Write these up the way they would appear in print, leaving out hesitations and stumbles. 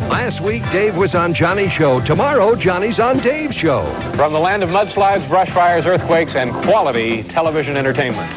Last week, Dave was on Johnny's show. Tomorrow, Johnny's on Dave's show. From the land of mudslides, brush fires, earthquakes, and quality television entertainment.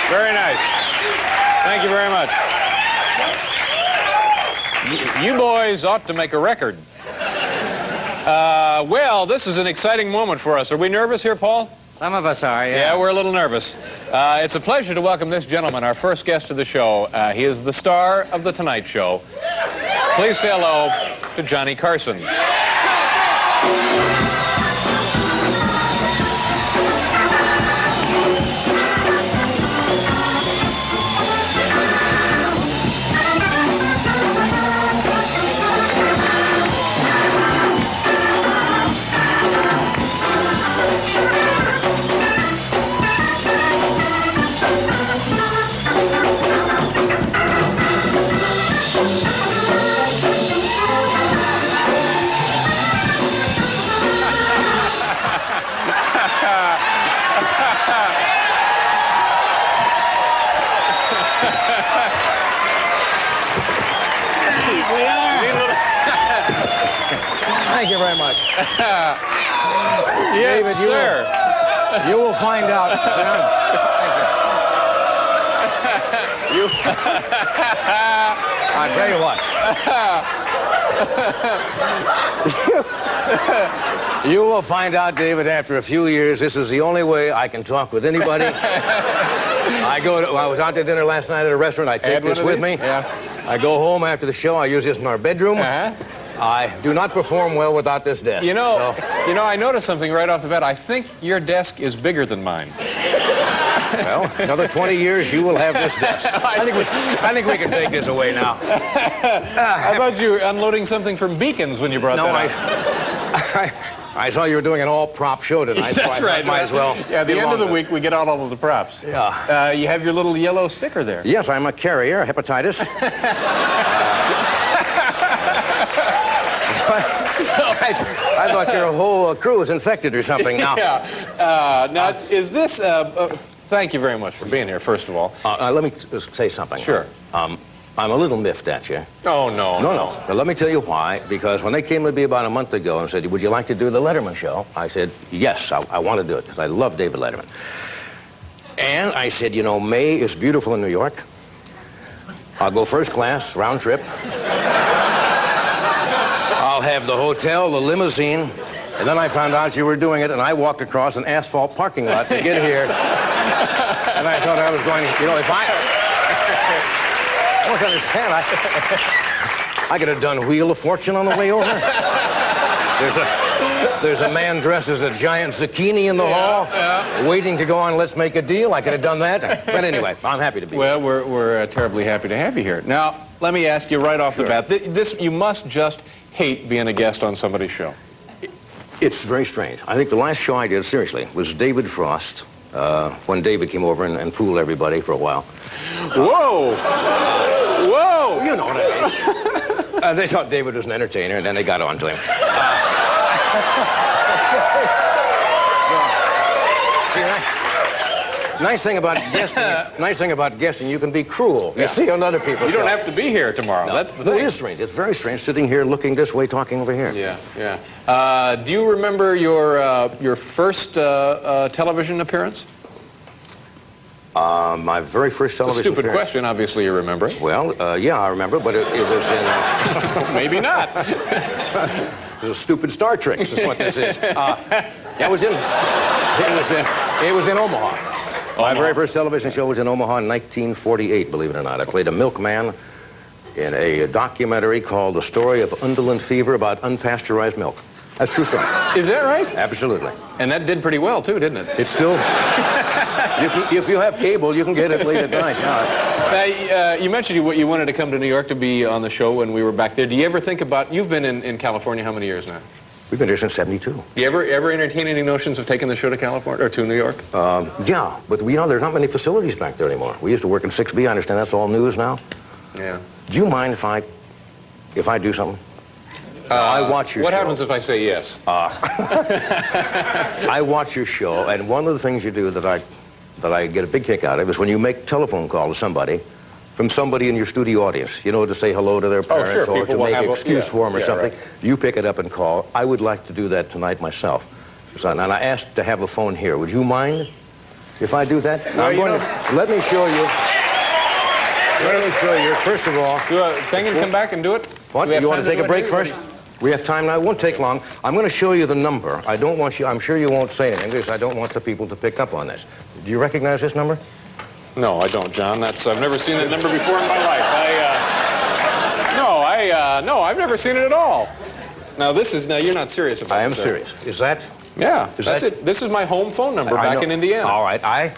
Very nice. Thank you very much. You boys ought to make a record. Well, this is an exciting moment for us. Are we nervous here, Paul? Some of us are, yeah. Yeah, we're a little nervous. It's a pleasure to welcome this gentleman, our first guest of the show. He is the star of The Tonight Show. Please say hello to Johnny Carson. Thank you very much. Yes, David, sir. You will find out. Thank you. I'll tell you what. You will find out, David, after a few years, this is the only way I can talk with anybody. I was out to dinner last night at a restaurant. I take this with me. Yeah. I go home after the show. I use this in our bedroom. I do not perform well without this desk. You know, I noticed something right off the bat. I think your desk is bigger than mine. Well, another 20 years, you will have this desk. I think we can take this away now. I thought you were unloading something from Beacons when you brought that up. I saw you were doing an all-prop show tonight. That's so right. Might as well. Yeah, at the end of the week, we get out all of the props. Yeah. You have your little yellow sticker there. Yes, I'm a carrier, hepatitis. I thought your whole crew was infected or something now. Yeah. Now, is this... thank you very much for being here, first of all. Let me say something. Sure. I'm a little miffed at you. Oh, no. No. Now, let me tell you why. Because when they came to me about a month ago and said, would you like to do the Letterman show? I said, yes, I want to do it, because I love David Letterman. And I said, May is beautiful in New York. I'll go first class, round trip. I'll have the hotel, the limousine. And then I found out you were doing it, and I walked across an asphalt parking lot to get here. And I thought I was going, if I don't understand, I could have done Wheel of Fortune on the way over. There's a man dressed as a giant zucchini in the hall, waiting to go on Let's Make a Deal. I could have done that. But anyway, I'm happy to be here. Well, we're terribly happy to have you here. Now, let me ask you right off the bat. You must just hate being a guest on somebody's show. It's very strange. I think the last show I did, seriously, was David Frost, when David came over and fooled everybody for a while. Whoa! Whoa! You know what I mean. They thought David was an entertainer, and then they got on to him. Nice thing about guessing, you can be cruel. You see on other people's You don't have to be here tomorrow. No, That's the thing. It is strange. It's very strange sitting here looking this way, talking over here. Yeah. Do you remember your first television appearance? My very first television It's a stupid appearance. question. Obviously, you remember it. Well, yeah, I remember, but it was in... Maybe not. It was stupid Star Treks, is what this is. It was in Omaha. My very first television show was in Omaha in 1948, believe it or not. I played a milkman in a documentary called The Story of Indolent Fever about unpasteurized milk. That's true story. Is that right? Absolutely. And that did pretty well, too, didn't it? It's still... if you have cable, you can get it late at night. You mentioned you wanted to come to New York to be on the show when we were back there. Do you ever think about... You've been in California how many years now? We've been here since '72. Do you ever entertain any notions of taking the show to California or to New York? Yeah, but there's not many facilities back there anymore. We used to work in 6B. I understand that's all news now. Yeah. Do you mind if I do something? I watch your show. What happens if I say yes? I watch your show, and one of the things you do that I get a big kick out of is when you make a telephone call to somebody, from somebody in your studio audience, to say hello to their parents or to make an excuse for them or something. Right. You pick it up and call. I would like to do that tonight myself. And I asked to have a phone here. Would you mind if I do that? Well, let me show you. Let me show you. First of all. Do a thing and come back and do it? What? You want to take a break first? We have time now. It won't take long. I'm going to show you the number. I don't want you. I'm sure you won't say anything because I don't want the people to pick up on this. Do you recognize this number? No, I don't, John. I've never seen that number before in my life. No, I've never seen it at all. Now, you're not serious about it. I am serious. Is that? Yeah, that's it. This is my home phone number back in Indiana. All right.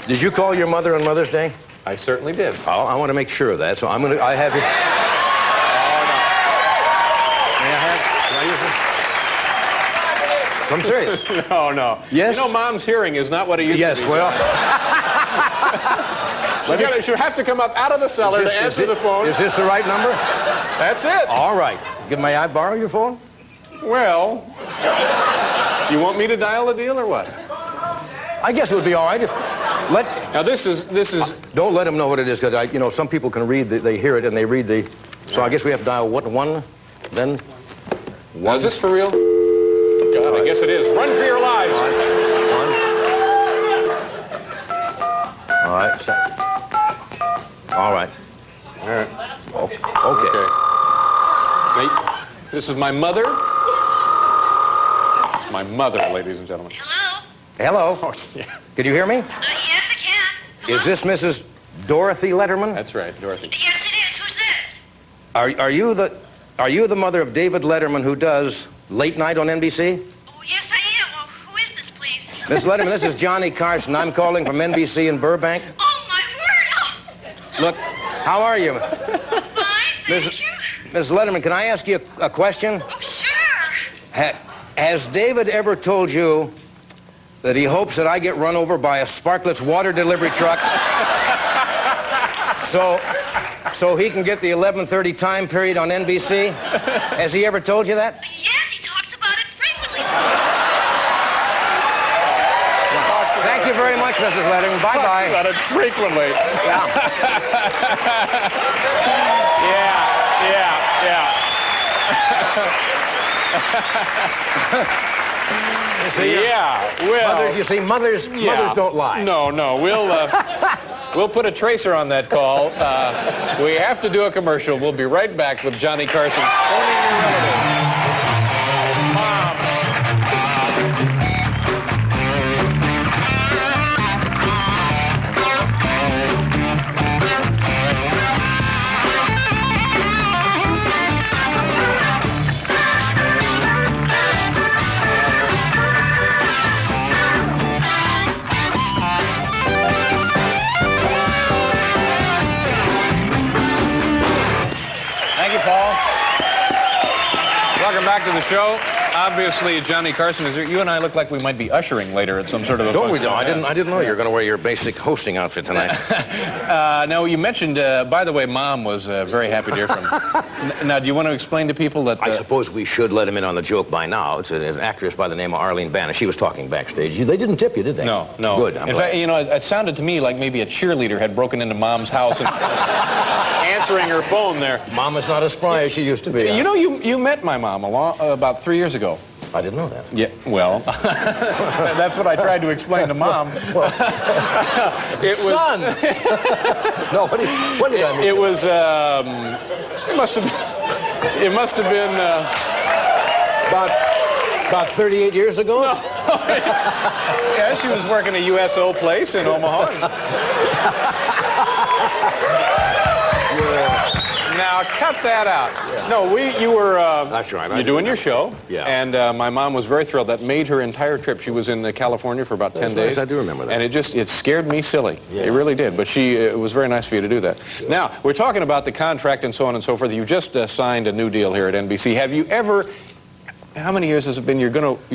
Did you call your mother on Mother's Day? I certainly did. Oh, I want to make sure of that, so I have you. May I have? Can I use it? I'm serious. No. Yes? Mom's hearing is not what it used to be. Yes, well... She'll have to come up out of the cellar to answer the phone. Is this the right number? That's it. All right. May I borrow your phone? Well, you want me to dial the deal or what? I guess it would be all right if... Now, this is... Don't let them know what it is, because, some people can read, they hear it and they read the... So I guess we have to dial one, then... One. Is this for real? God, I guess it is. Run for your lives. All right. All right. Okay. Now, this is my mother. It's my mother, ladies and gentlemen. Hello? Hello. Can you hear me? Yes, I can. Hello? Is this Mrs. Dorothy Letterman? That's right, Dorothy. Yes, it is. Who's this? Are you the mother of David Letterman, who does Late Night on NBC? Oh, yes, I am. Well, who is this, please? Miss Letterman, this is Johnny Carson. I'm calling from NBC in Burbank. Oh, my word. Oh. Look, how are you? Fine, thank you. Miss Letterman, can I ask you a question? Oh, sure. Has David ever told you that he hopes that I get run over by a Sparkletts water delivery truck so he can get the 11:30 time period on NBC? Has he ever told you that? Yes, he talks about it frequently. Thank you very much, Mrs. Letterman. Bye-bye. Talks about it frequently. Mothers don't lie. No, we'll put a tracer on that call. We have to do a commercial. We'll be right back with Johnny Carson. Phoning your relative. Mom. Welcome back to the show. Obviously, Johnny Carson is here. You and I look like we might be ushering later at some sort of a Don't we, function. though? I didn't know you were going to wear your basic hosting outfit tonight. Now, you mentioned, by the way, Mom was very happy to hear from you. Now, do you want to explain to people that... I suppose we should let him in on the joke by now. It's an actress by the name of Arlene Banner. She was talking backstage. They didn't tip you, did they? No. Good, In fact, it sounded to me like maybe a cheerleader had broken into Mom's house and answering her phone there. Mama's not as spry as she used to be. You know, you met my mom about 3 years ago. I didn't know that. Yeah, well, that's what I tried to explain to Mom. It was... Son! No, what did I mean? It was, it must have been, About 38 years ago? No. Yeah, she was working a USO place in Omaha. Now, cut that out. Yeah. No, you were... That's right. You're doing your show. Yeah. And my mom was very thrilled. That made her entire trip. She was in California for about 10 days. Nice. I do remember that. And it scared me silly. Yeah. It really did. But it was very nice for you to do that. Sure. Now, we're talking about the contract and so on and so forth. You just signed a new deal here at NBC. Have you ever How many years has it been? You're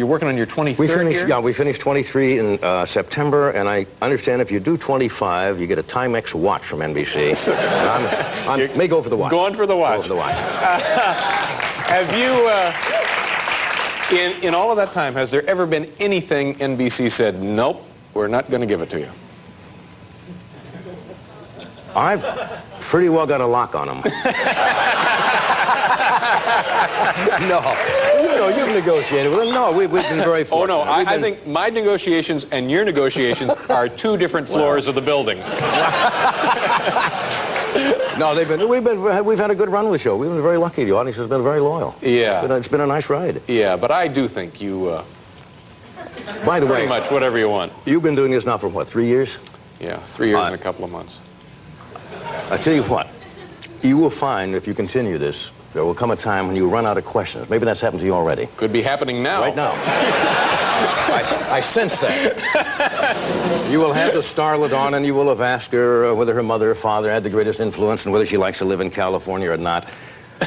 working on your 23rd year? Yeah, we finished 23 in September, and I understand if you do 25, you get a Timex watch from NBC. I may go for the watch. Going for the watch. Go for the watch. Have you, in all of that time, has there ever been anything NBC said, nope, we're not going to give it to you? I've pretty well got a lock on them. No. You've negotiated with them. No, we've been very fortunate. Oh, no, I think my negotiations and your negotiations are two different floors of the building. No, we've had a good run with the show. We've been very lucky. The audience has been very loyal. Yeah. It's been a nice ride. Yeah, but I do think you, by the way, pretty much whatever you want. You've been doing this now for what, 3 years? Yeah, 3 years and a couple of months. I tell you what, you will find if you continue this, there will come a time when you run out of questions. Maybe that's happened to you already. Could be happening now. Right now. I sense that. You will have the starlet on, and you will have asked her whether her mother or father had the greatest influence and whether she likes to live in California or not.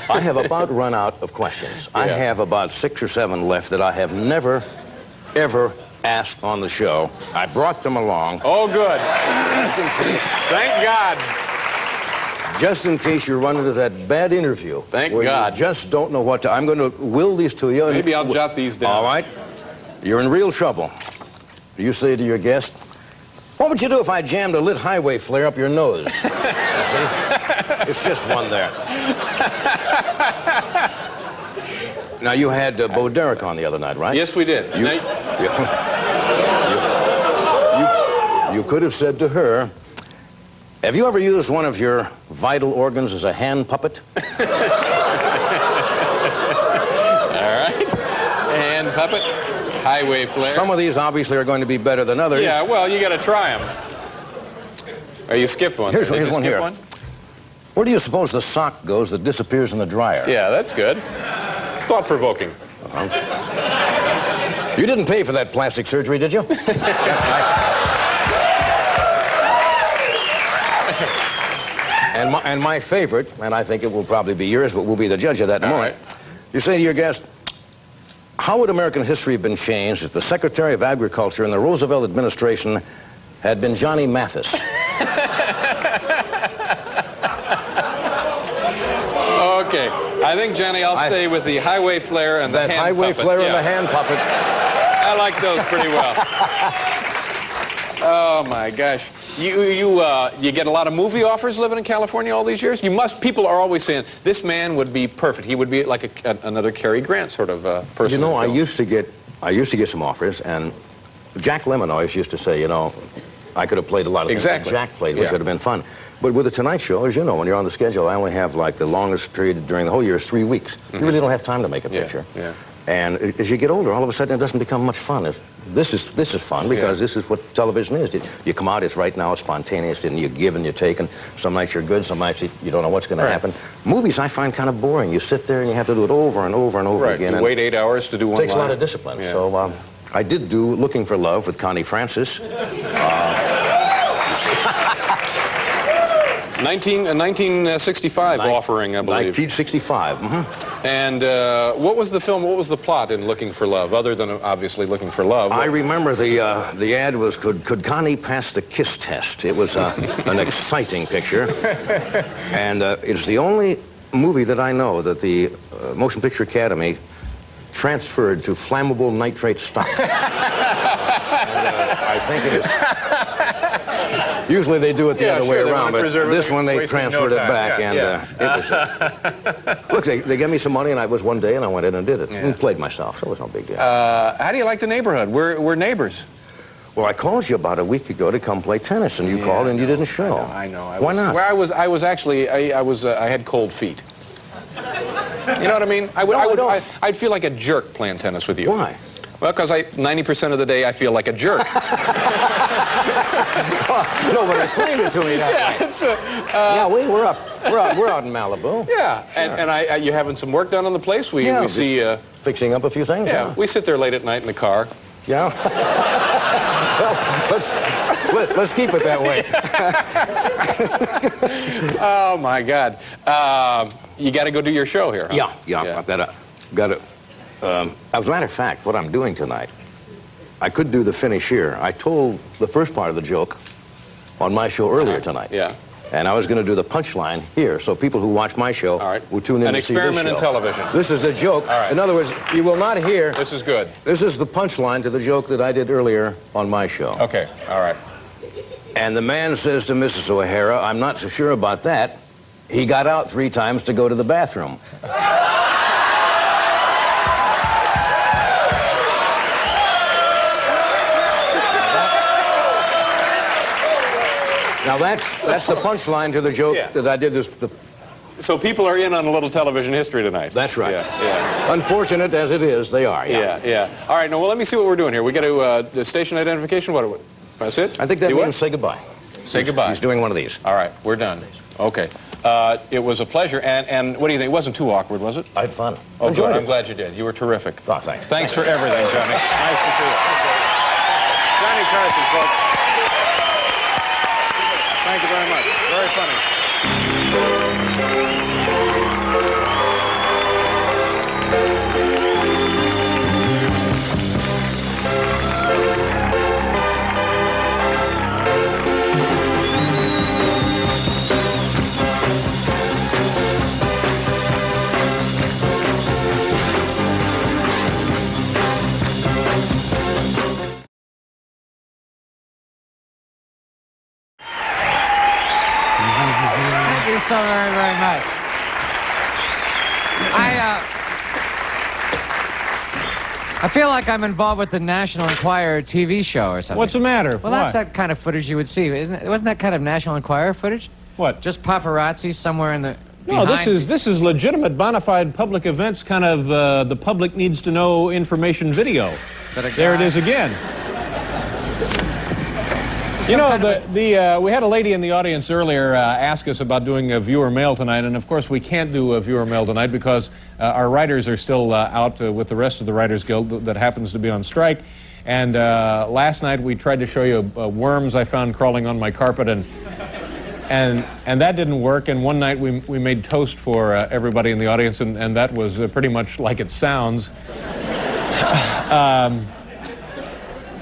I have about run out of questions. Yeah. I have about 6 or 7 left that I have never, ever asked on the show. I brought them along. Oh, good. Thank God. Just in case you run into that bad interview. Thank where God. You just don't know what to... I'm going to will these to you. Maybe I'll jot these down. All right. You're in real trouble. You say to your guest, what would you do if I jammed a lit highway flare up your nose? You see? It's just one there. Now, you had Bo Derek on the other night, right? Yes, we did. You could have said to her, have you ever used one of your vital organs as a hand puppet? All right. Hand puppet, highway flare. Some of these obviously are going to be better than others. Yeah, well, you got to try them. Or you skipped one. Here's one here. Where do you suppose the sock goes that disappears in the dryer? Yeah, that's good. Thought-provoking. You didn't pay for that plastic surgery, did you? That's nice. And my favorite, and I think it will probably be yours, but we'll be the judge of that in a moment. Right. You say to your guest, how would American history have been changed if the Secretary of Agriculture in the Roosevelt administration had been Johnny Mathis? Okay. I think, Johnny, I'll stay with the highway flare and the hand puppet. That highway flare and the hand puppet. I like those pretty well. Oh, my gosh. You get a lot of movie offers living in California all these years? People are always saying, this man would be perfect. He would be like another Cary Grant sort of person. You know, I used to get some offers, and Jack Lemmon always used to say, you know, I could have played a lot of things that Jack played, which would have been fun. But with The Tonight Show, as you know, when you're on the schedule, I only have like the longest period during the whole year is 3 weeks. You really don't have time to make a picture. Yeah. And as you get older, all of a sudden it doesn't become much fun. This is fun because this is what television is. You come out, it's right now, it's spontaneous, and you give and you take, and some nights you're good, some nights you don't know what's going to happen. Movies I find kind of boring. You sit there and you have to do it over and over and over again. You wait 8 hours to do one line. It takes a lot of discipline. Yeah. So I did do Looking for Love with Connie Francis. 1965 offering, I believe. 1965. Mm-hmm. And what was the film? What was the plot in Looking for Love, other than obviously Looking for Love? I remember the ad was, could Connie pass the kiss test? It was an exciting picture. And it's the only movie that I know that the Motion Picture Academy transferred to flammable nitrate stock. And, I think it is. Usually they do it the other way around, but this one they transferred it back, and it was. Look, they gave me some money, and I was one day, and I went in and did it, and played myself, so it was no big deal. How do you like the neighborhood? We're neighbors. Well, I called you about a week ago to come play tennis, and you called and you didn't show. I know. Why not? Well, I was actually I had cold feet. You know what I mean? I'd feel like a jerk playing tennis with you. Why? Well, because 90% of the day I feel like a jerk. No, but explain it to me that way. Yeah, we're out in Malibu. Yeah, sure. and you having some work done on the place? We see fixing up a few things. Yeah, we sit there late at night in the car. Yeah. Well, let's keep it that way. Oh my God. You got to go do your show here. Huh? Yeah. I've got to. As a matter of fact, what I'm doing tonight, I could do the finish here. I told the first part of the joke on my show earlier tonight. Yeah. And I was going to do the punchline here, so people who watch my show will tune in to see this show. An experiment in television. This is a joke. All right. In other words, you will not hear... This is good. This is the punchline to the joke that I did earlier on my show. Okay, all right. And the man says to Mrs. O'Hara, I'm not so sure about that. He got out 3 times to go to the bathroom. Now that's the punchline to the joke that I did this. So people are in on a little television history tonight. That's right. Yeah. Unfortunate as it is, they are. Yeah. All right, now, well, let me see what we're doing here. We got to, the station identification, what? That's it? I think that means say goodbye. Say goodbye. He's doing one of these. All right, we're done. Okay. It was a pleasure, and what do you think? It wasn't too awkward, was it? I had fun. Oh, good. I'm glad you did. You were terrific. Oh, thanks. Thanks for everything, Johnny. Nice to see you. Johnny Carson, folks. Thank you very much. Very funny. Thank you so very, very much. I feel like I'm involved with the National Enquirer TV show or something. What's the matter? Well, that's that kind of footage you would see. Wasn't that kind of National Enquirer footage? What? Just paparazzi somewhere in the... No, this is legitimate, bona fide public events, kind of the public needs to know information video. There it is again. You know, we had a lady in the audience earlier ask us about doing a viewer mail tonight, and of course we can't do a viewer mail tonight because our writers are still out with the rest of the Writers Guild that happens to be on strike. And last night we tried to show you worms I found crawling on my carpet, and that didn't work. And one night we made toast for everybody in the audience, and that was pretty much like it sounds.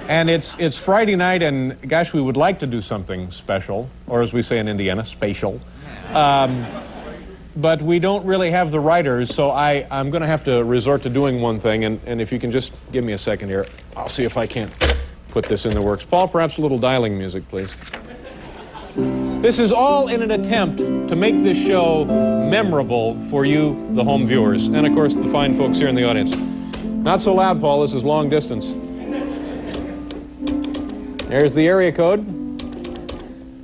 And it's Friday night, and gosh, we would like to do something special, or as we say in Indiana, spatial. But we don't really have the writers, so I'm going to have to resort to doing one thing, and if you can just give me a second here, I'll see if I can't put this in the works. Paul, perhaps a little dialing music, please. This is all in an attempt to make this show memorable for you, the home viewers, and of course the fine folks here in the audience. Not so loud, Paul, this is long distance. There's the area code,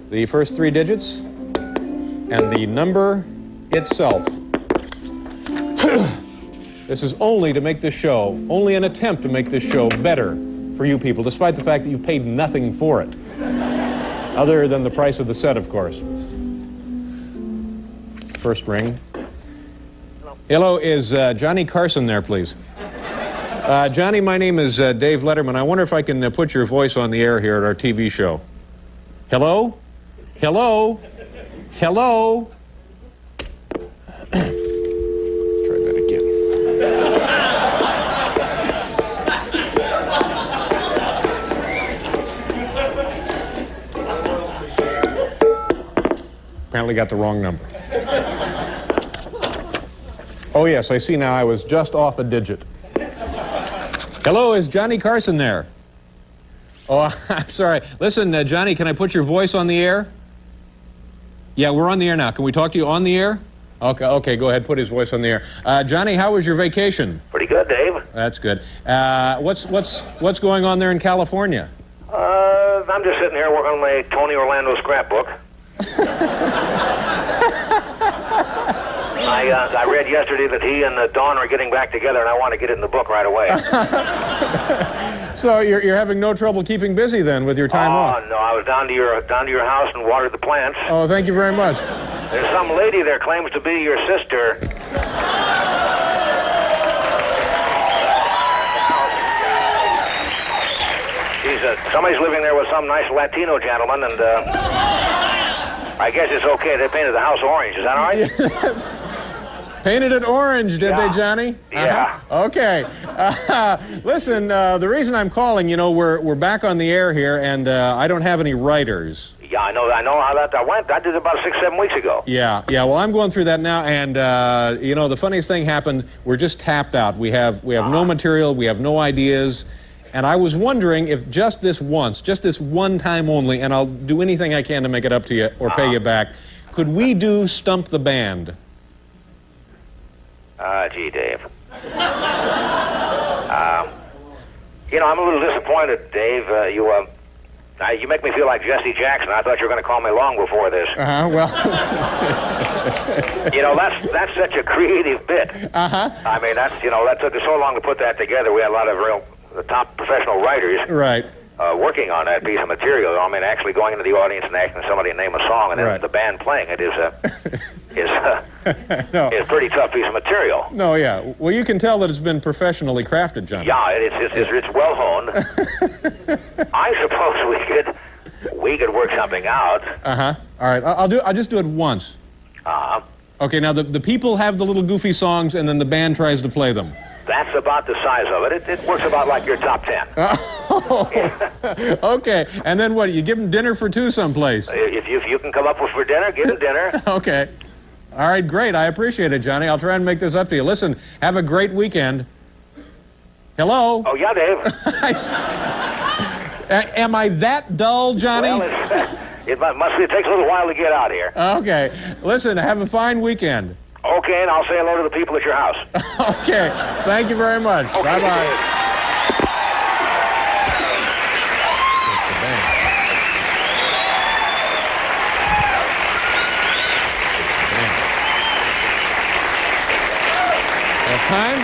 the first 3 digits, and the number itself. This is only to make this show, only an attempt to make this show better for you people, despite the fact that you paid nothing for it. Other than the price of the set, of course. First ring. Hello, is Johnny Carson there, please? Johnny, my name is Dave Letterman. I wonder if I can put your voice on the air here at our TV show. Hello? Hello? Hello? Let's try that again. Apparently got the wrong number. Oh, yes, I see now I was just off a digit. Hello, is Johnny Carson there? Oh, I'm sorry. Listen, Johnny, can I put your voice on the air? Yeah, we're on the air now. Can we talk to you on the air? Okay, go ahead, put his voice on the air. Johnny, how was your vacation? Pretty good, Dave. That's good. What's going on there in California? I'm just sitting here working on my Tony Orlando scrapbook. I read yesterday that he and Dawn are getting back together, and I want to get it in the book right away. So you're having no trouble keeping busy then with your time off? Oh no, I was down to your house and watered the plants. Oh, thank you very much. There's some lady there claims to be your sister. Somebody's living there with some nice Latino gentleman, and I guess it's okay. They painted the house orange. Is that all right? Painted it orange, did they, Johnny? Yeah. Okay. Listen, the reason I'm calling, you know, we're back on the air here, and I don't have any writers. Yeah, I know how that went. I did it about 6-7 weeks ago. Yeah. Well, I'm going through that now, and you know, the funniest thing happened. We're just tapped out. We have no material. We have no ideas. And I was wondering if just this one time only, and I'll do anything I can to make it up to you or pay you back, could we do Stump the Band? Gee, Dave. You know, I'm a little disappointed, Dave. You make me feel like Jesse Jackson. I thought you were going to call me long before this. Well. You know, that's such a creative bit. I mean, that took us so long to put that together. We had a lot of the top professional writers working on that piece of material. I mean, actually going into the audience and asking somebody to name a song and then the band playing it is a pretty tough piece of material. No, yeah. Well, you can tell that it's been professionally crafted, John. Yeah, it's well honed. I suppose we could work something out. All right. I'll just do it once. Okay. Now the people have the little goofy songs, and then the band tries to play them. That's about the size of it. It works about like your top 10. Okay. And then what? You give them dinner for two someplace. If you can come up with for dinner, give them dinner. Okay. All right, great. I appreciate it, Johnny. I'll try and make this up to you. Listen, have a great weekend. Hello? Oh, yeah, Dave. Am I that dull, Johnny? Well, it takes a little while to get out here. Okay. Listen, have a fine weekend. Okay, and I'll say hello to the people at your house. Okay. Thank you very much. Okay, bye-bye. Time?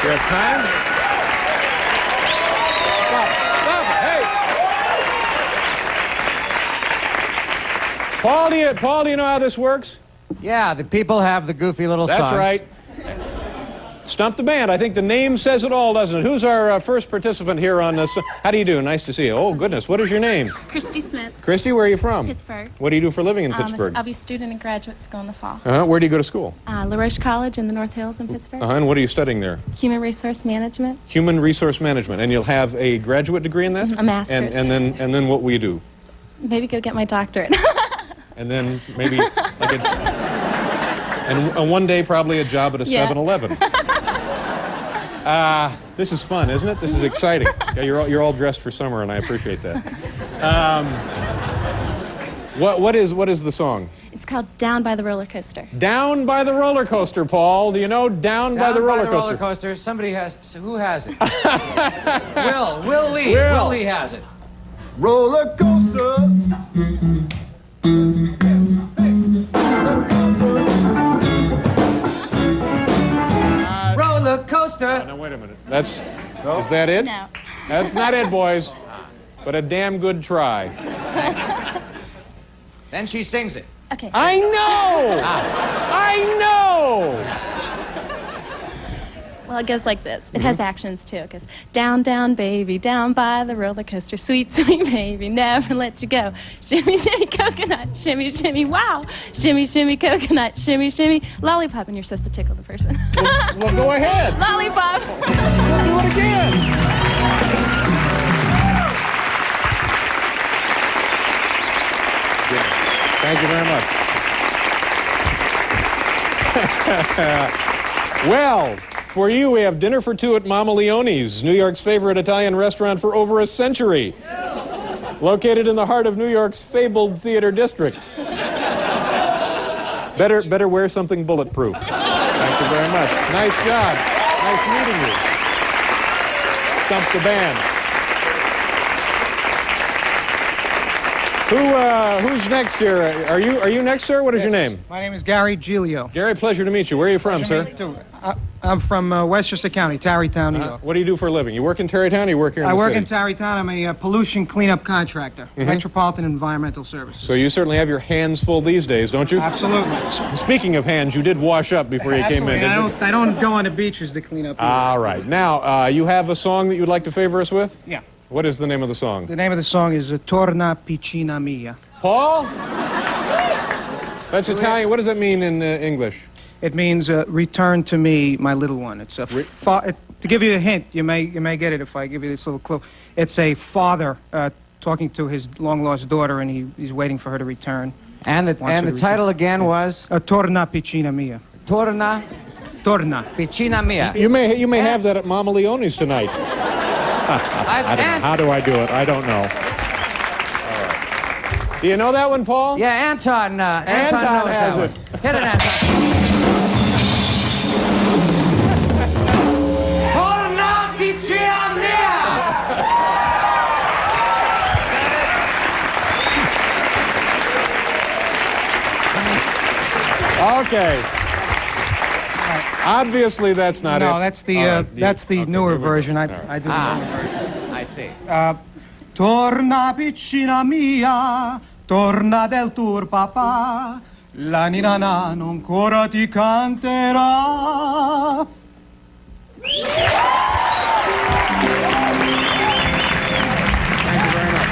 You have time? Stop! Hey! Paul, do you know how this works? Yeah, the people have the goofy little songs. That's right. Stump the Band. I think the name says it all, doesn't it? Who's our first participant here on this? How do you do? Nice to see you. Oh, goodness. What is your name? Christy Smith. Christy, where are you from? Pittsburgh. What do you do for a living in Pittsburgh? I'll be a student in graduate school in the fall. Where do you go to school? LaRoche College in the North Hills in Pittsburgh. And what are you studying there? Human Resource Management. Human Resource Management. And you'll have a graduate degree in that? A master's. And then what will you do? Maybe go get my doctorate. And then maybe like and one day probably a job at a 7-Eleven. This is fun, isn't it? This is exciting. Yeah, you're all dressed for summer, and I appreciate that. What is the song? It's called Down by the Roller Coaster. Down by the Roller Coaster, Paul. Do you know Down by the Roller Coaster? Roller Coaster. Somebody has. So who has it? Will Lee. Will Lee has it. Roller coaster. Roller coaster. Now wait a minute. Is that it? No. That's not it, boys. But a damn good try. Then she sings it. Okay. I know. I know. Well, it goes like this. It has actions, too. It goes, down, down, baby, down by the roller coaster. Sweet, sweet baby, never let you go. Shimmy, shimmy, coconut. Shimmy, shimmy, wow. Shimmy, shimmy, coconut. Shimmy, shimmy, lollipop. And you're supposed to tickle the person. Well, go ahead. Lollipop. Do it again. Thank you very much. Well, for you, we have dinner for two at Mama Leone's, New York's favorite Italian restaurant for over a century. Located in the heart of New York's fabled theater district. Better wear something bulletproof. Thank you very much. Nice job. Nice meeting you. Stump the Band. Who's next here? Are you next, sir? What is your name? My name is Gary Giglio. Gary, pleasure to meet you. Where are you from, sir? I'm from Westchester County, Tarrytown, New York. What do you do for a living? You work in Tarrytown or you work here in the city? I work in Tarrytown. I'm a pollution cleanup contractor, Metropolitan Environmental Services. So you certainly have your hands full these days, don't you? Absolutely. Speaking of hands, you did wash up before you came in, didn't you? I don't go on the beaches to clean up. All right. Now, you have a song that you'd like to favor us with? Yeah. What is the name of the song? The name of the song is Torna Piccina Mia. Paul? That's Italian. What does that mean in English? It means return to me, my little one. It's a to give you a hint, you may get it if I give you this little clue. It's a father talking to his long-lost daughter, and he's waiting for her to return. And the title again was? Torna Piccina Mia. Torna Piccina Mia. You may have that at Mama Leone's tonight. How do I do it? I don't know. All right. Do you know that one, Paul? Yeah, Anton knows has that it. one. Hit it, Anton. Torna Piccina Mia. Okay. Obviously, that's not it. No, that's the newer version. I do the newer version. I see. Torna piccina mia, torna del tuo papà, la nina ancora ti canterà. Thank you very much.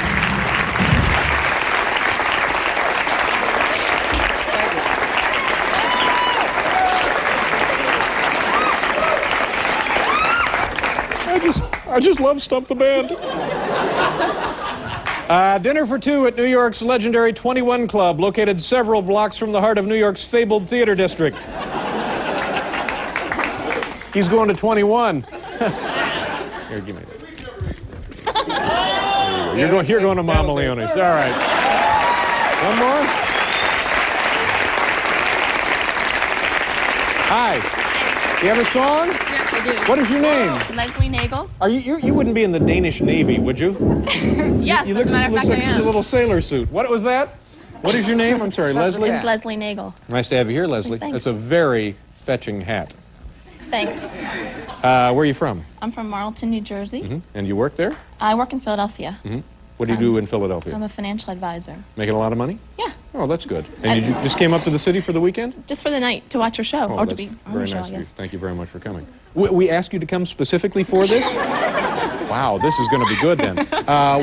I just love Stump the Band. Dinner for two at New York's legendary 21 Club, located several blocks from the heart of New York's fabled theater district. He's going to 21. Here, give me that. You're going to Mama Leone's. All right. One more. Hi. You have a song? Yes, I do. What is your name? Leslie Nagel. Are you wouldn't be in the Danish Navy, would you? Yes, You as a matter of looks fact, like I am. a little sailor suit. What was that? What is your name? I'm sorry, Leslie? It's Leslie Nagel. Nice to have you here, Leslie. Thanks. That's a very fetching hat. Thanks. Where are you from? I'm from Marlton, New Jersey. Mm-hmm. And you work there? I work in Philadelphia. Mm-hmm. What do you do in Philadelphia? I'm a financial advisor. Making a lot of money? Yeah, Oh, that's good. And you just came up to the city for the weekend? just for the night to watch your show, Oh, or to that's be on very the show, nice I of you. guess. Thank you very much for coming. We asked you to come specifically for this? Wow, this is going to be good then.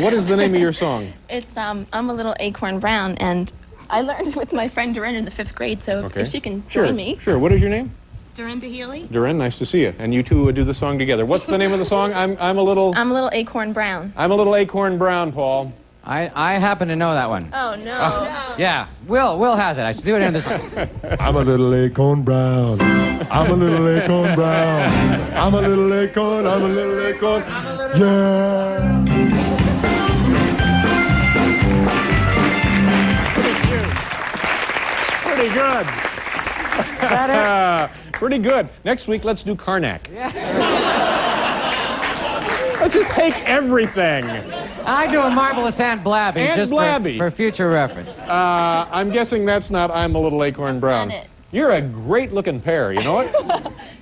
What is the name of your song? It's I'm a little acorn brown, and I learned it with my friend Durin in the 5th grade. So Okay. if she can Sure, join me, Sure. What is your name? Durin Healy. Durin, nice to see you. And you two do the song together. What's the name of the song? I'm a little acorn brown. I'm a little acorn brown, Paul. I happen to know that one. Oh no. Yeah, Will has it. I should do it in this one. I'm a little acorn brown. I'm a little acorn brown. I'm a little acorn. I'm a little acorn. Yeah. Pretty good. Is that it? Pretty good. Next week, let's do Carnac. Let's just take everything. I'm doing Marvelous Aunt Blabby. Aunt just Blabby. For future reference. I'm guessing that's not I'm a little acorn brown. not it. You're a great-looking pair, you know it?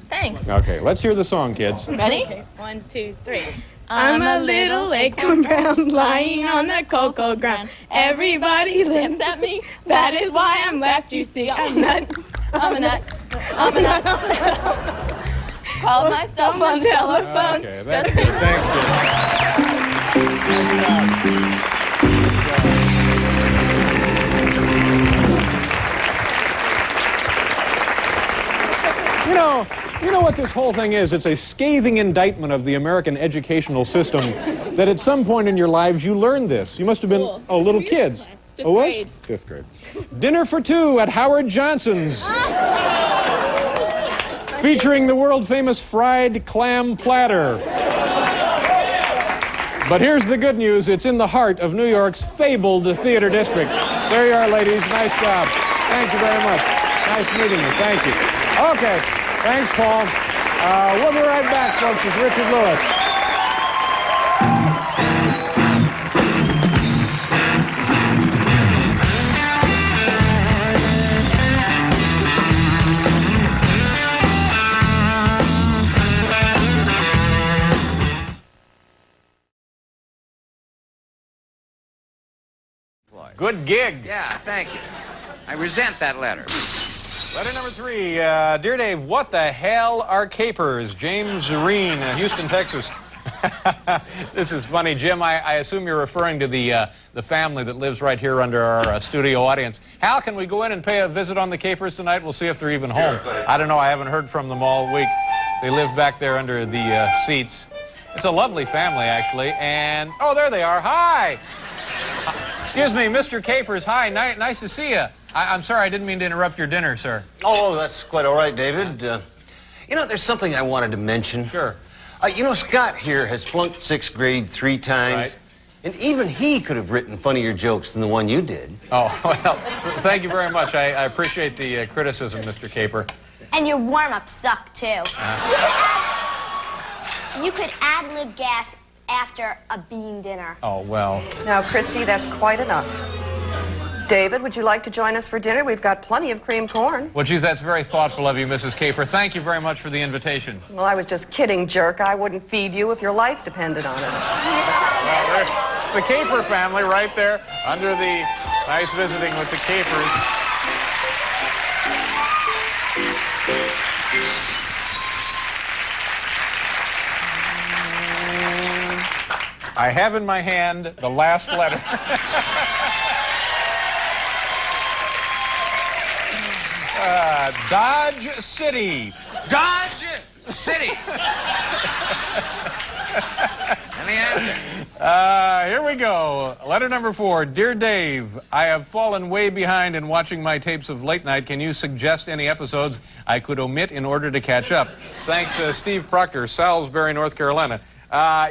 Thanks. Okay, let's hear the song, kids. Ready? 1, 2, 3. I'm a little acorn brown lying on the cocoa ground. Everybody laughs at me. That is why I'm left, you see. I'm a nut. I'm a nut. I'm a nut. Call myself on telephone. Okay, that's good. Thanks, kid. Good job. You know what this whole thing is? It's a scathing indictment of the American educational system that at some point in your lives you learned this. You must have been, little kids. Oh, was? grade. 5th grade. Dinner for two at Howard Johnson's. Featuring the world-famous fried clam platter. But here's the good news. It's in the heart of New York's fabled theater district. There you are, ladies. Nice job. Thank you very much. Nice meeting you. Thank you. Okay. Thanks, Paul. We'll be right back, folks. It's Richard Lewis. Good gig. Yeah, thank you. I resent that letter. Letter number 3. Dear Dave, what the hell are capers? James Zareen, Houston, Texas. This is funny, Jim. I assume you're referring to the family that lives right here under our studio audience. Hal, can we go in and pay a visit on the Capers tonight? We'll see if they're even home. I don't know. I haven't heard from them all week. They live back there under the seats. It's a lovely family, actually. And, oh, there they are. Hi. Excuse me, Mr. Capers. Hi. Nice to see you. I'm sorry, I didn't mean to interrupt your dinner, sir. Oh, that's quite all right, David. You know, there's something I wanted to mention. Sure. You know, Scott here has flunked 6th grade 3 times. Right. And even he could have written funnier jokes than the one you did. Oh, well, thank you very much. I appreciate the criticism, Mr. Caper. And your warm-ups suck, too. You could ad-lib gas after a bean dinner. Oh, well. Now, Christy, that's quite enough. David, would you like to join us for dinner? We've got plenty of creamed corn. Well, geez, that's very thoughtful of you, Mrs. Caper. Thank you very much for the invitation. Well, I was just kidding, jerk. I wouldn't feed you if your life depended on it. Well, it's the Caper family right there under the nice visiting with the Capers. I have in my hand the last letter. Dodge City. Dodge City. And the answer. Here we go. Letter number 4. Dear Dave, I have fallen way behind in watching my tapes of Late Night. Can you suggest any episodes I could omit in order to catch up? Thanks, Steve Proctor, Salisbury, North Carolina.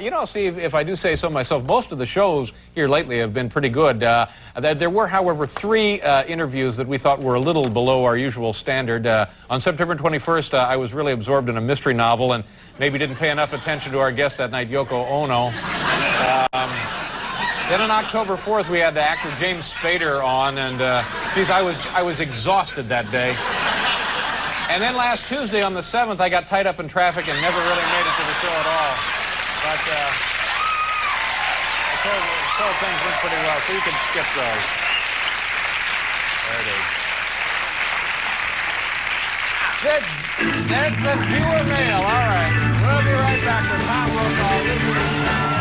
You know, Steve, if I do say so myself, most of the shows here lately have been pretty good. There were, however, 3 interviews that we thought were a little below our usual standard. On September 21st, I was really absorbed in a mystery novel and maybe didn't pay enough attention to our guest that night, Yoko Ono. Then on October 4th, we had actor James Spader on, and geez, I was exhausted that day. And then last Tuesday on the 7th, I got tied up in traffic and never really made it to the show at all. But I told things went pretty well, so you can skip those. There it is. That's the viewer mail. All right. We'll be right back with Tom Brokaw.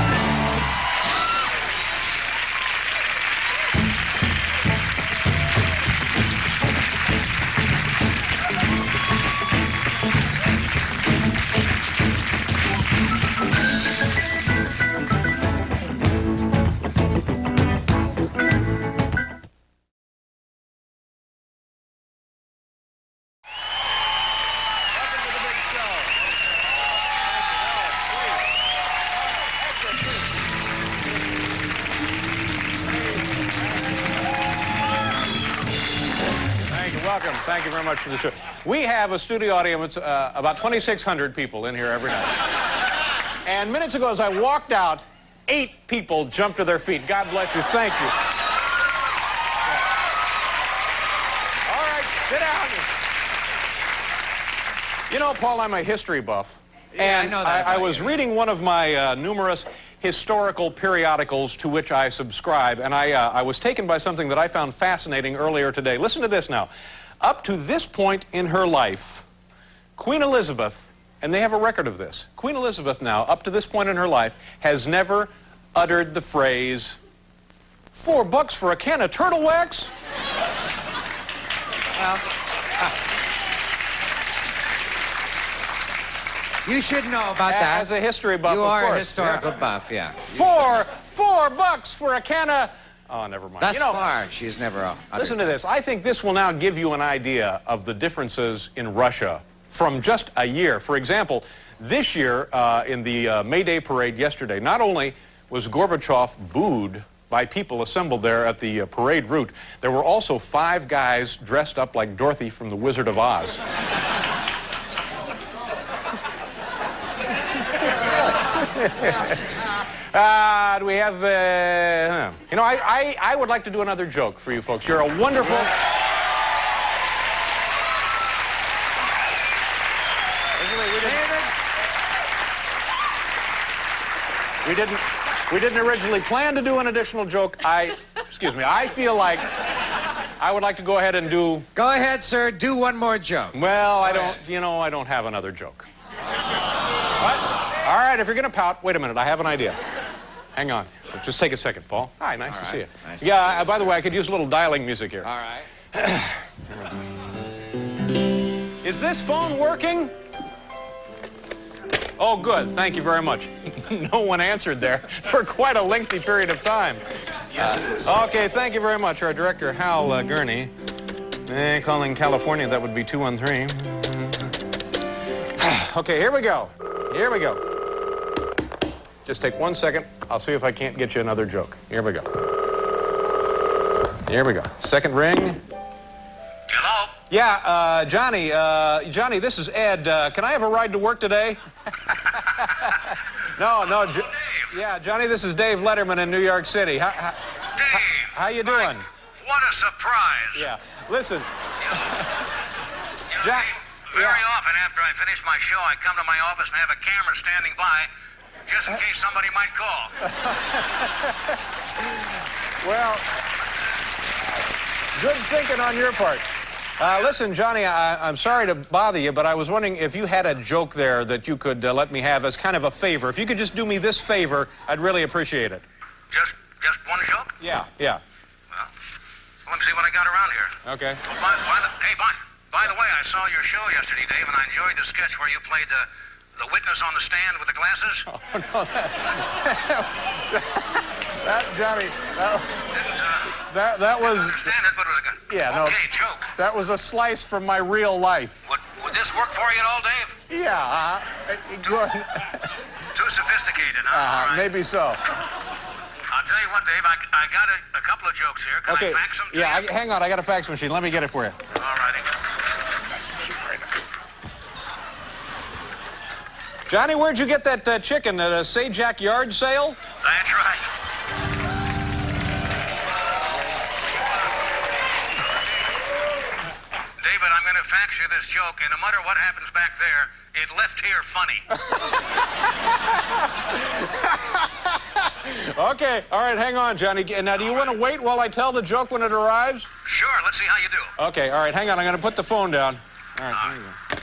Thank you very much for the show. We have a studio audience, about 2,600 people in here every night. And minutes ago, as I walked out, 8 people jumped to their feet. God bless you. Thank you. All right, sit down. You know, Paul, I'm a history buff. Yeah, and I know that. I was reading one of my numerous historical periodicals to which I subscribe, and I was taken by something that I found fascinating earlier today. Listen to this now. Up to this point in her life, Queen Elizabeth, and they have a record of this, Queen Elizabeth now, up to this point in her life, has never uttered the phrase, $4 for a can of turtle wax? Well, you should know about that. As a history buff, you of are course. A historical buff, yeah. $4 for a can of... Oh, never mind. Thus far, she's never uttered. Listen to this. I think this will now give you an idea of the differences in Russia from just a year. For example, this year in the May Day parade yesterday, not only was Gorbachev booed by people assembled there at the parade route, there were also 5 guys dressed up like Dorothy from The Wizard of Oz. Do we have, you know, I would like to do another joke for you folks. You're a wonderful... We didn't originally plan to do an additional joke. Excuse me, I feel like I would like to go ahead and do... Go ahead, sir, do one more joke. Well, I don't have another joke. What? All right, if you're going to pout, wait a minute, I have an idea. Hang on. Just take a second, Paul. Hi, nice to see you. Nice yeah, by the way, I could use a little dialing music here. All right. Is this phone working? Oh, good. Thank you very much. No one answered there for quite a lengthy period of time. Yes, it is. Okay, thank you very much. Our director, Hal Gurney. Calling California, that would be 213. Okay, here we go. Here we go. Just take 1 second. I'll see if I can't get you another joke. Here we go. Here we go. Second ring. Hello? Yeah, Johnny, Johnny, this is Ed. Can I have a ride to work today? No, yeah, Johnny, this is Dave Letterman in New York City. Dave! How you doing? What a surprise! Yeah, listen. Very often after I finish my show, I come to my office and have a camera standing by just in case somebody might call. Well, good thinking on your part. Listen, Johnny, I'm sorry to bother you, but I was wondering if you had a joke there that you could let me have as kind of a favor. If you could just do me this favor, I'd really appreciate it. Just one joke? Yeah. Well, let me see what I got around here. Okay. Well, by the way, I saw your show yesterday, Dave, and I enjoyed the sketch where you played the witness on the stand with the glasses. Oh, no, that Johnny, that was... I understand it, but it was a good... Yeah, no. Okay, joke. That was a slice from my real life. Would this work for you at all, Dave? Yeah, good. Too sophisticated, huh? All right. Maybe so. I'll tell you what, Dave, I got a couple of jokes here. Can I fax them to you? Hang on, I got a fax machine. Let me get it for you. All righty. Johnny, where'd you get that chicken at a Sajak yard sale? That's right. David, I'm going to fax you this joke, and no matter what happens back there, it left here funny. Okay, all right, hang on, Johnny. Now, do you want to wait while I tell the joke when it arrives? Sure, let's see how you do. Okay, all right, hang on. I'm going to put the phone down. All right, here you go.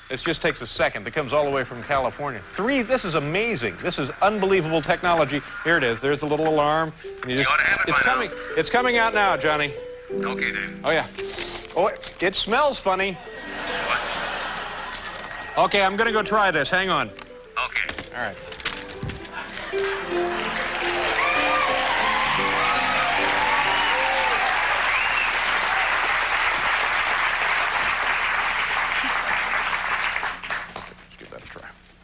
This just takes a second. It comes all the way from California. This is amazing. This is unbelievable technology. Here it is. There's a little alarm. And you ought to have it it's by coming. now. It's coming out now, Johnny. Okay, Dave. Oh, yeah. Oh, it smells funny. What? Okay, I'm going to go try this. Hang on. Okay. All right.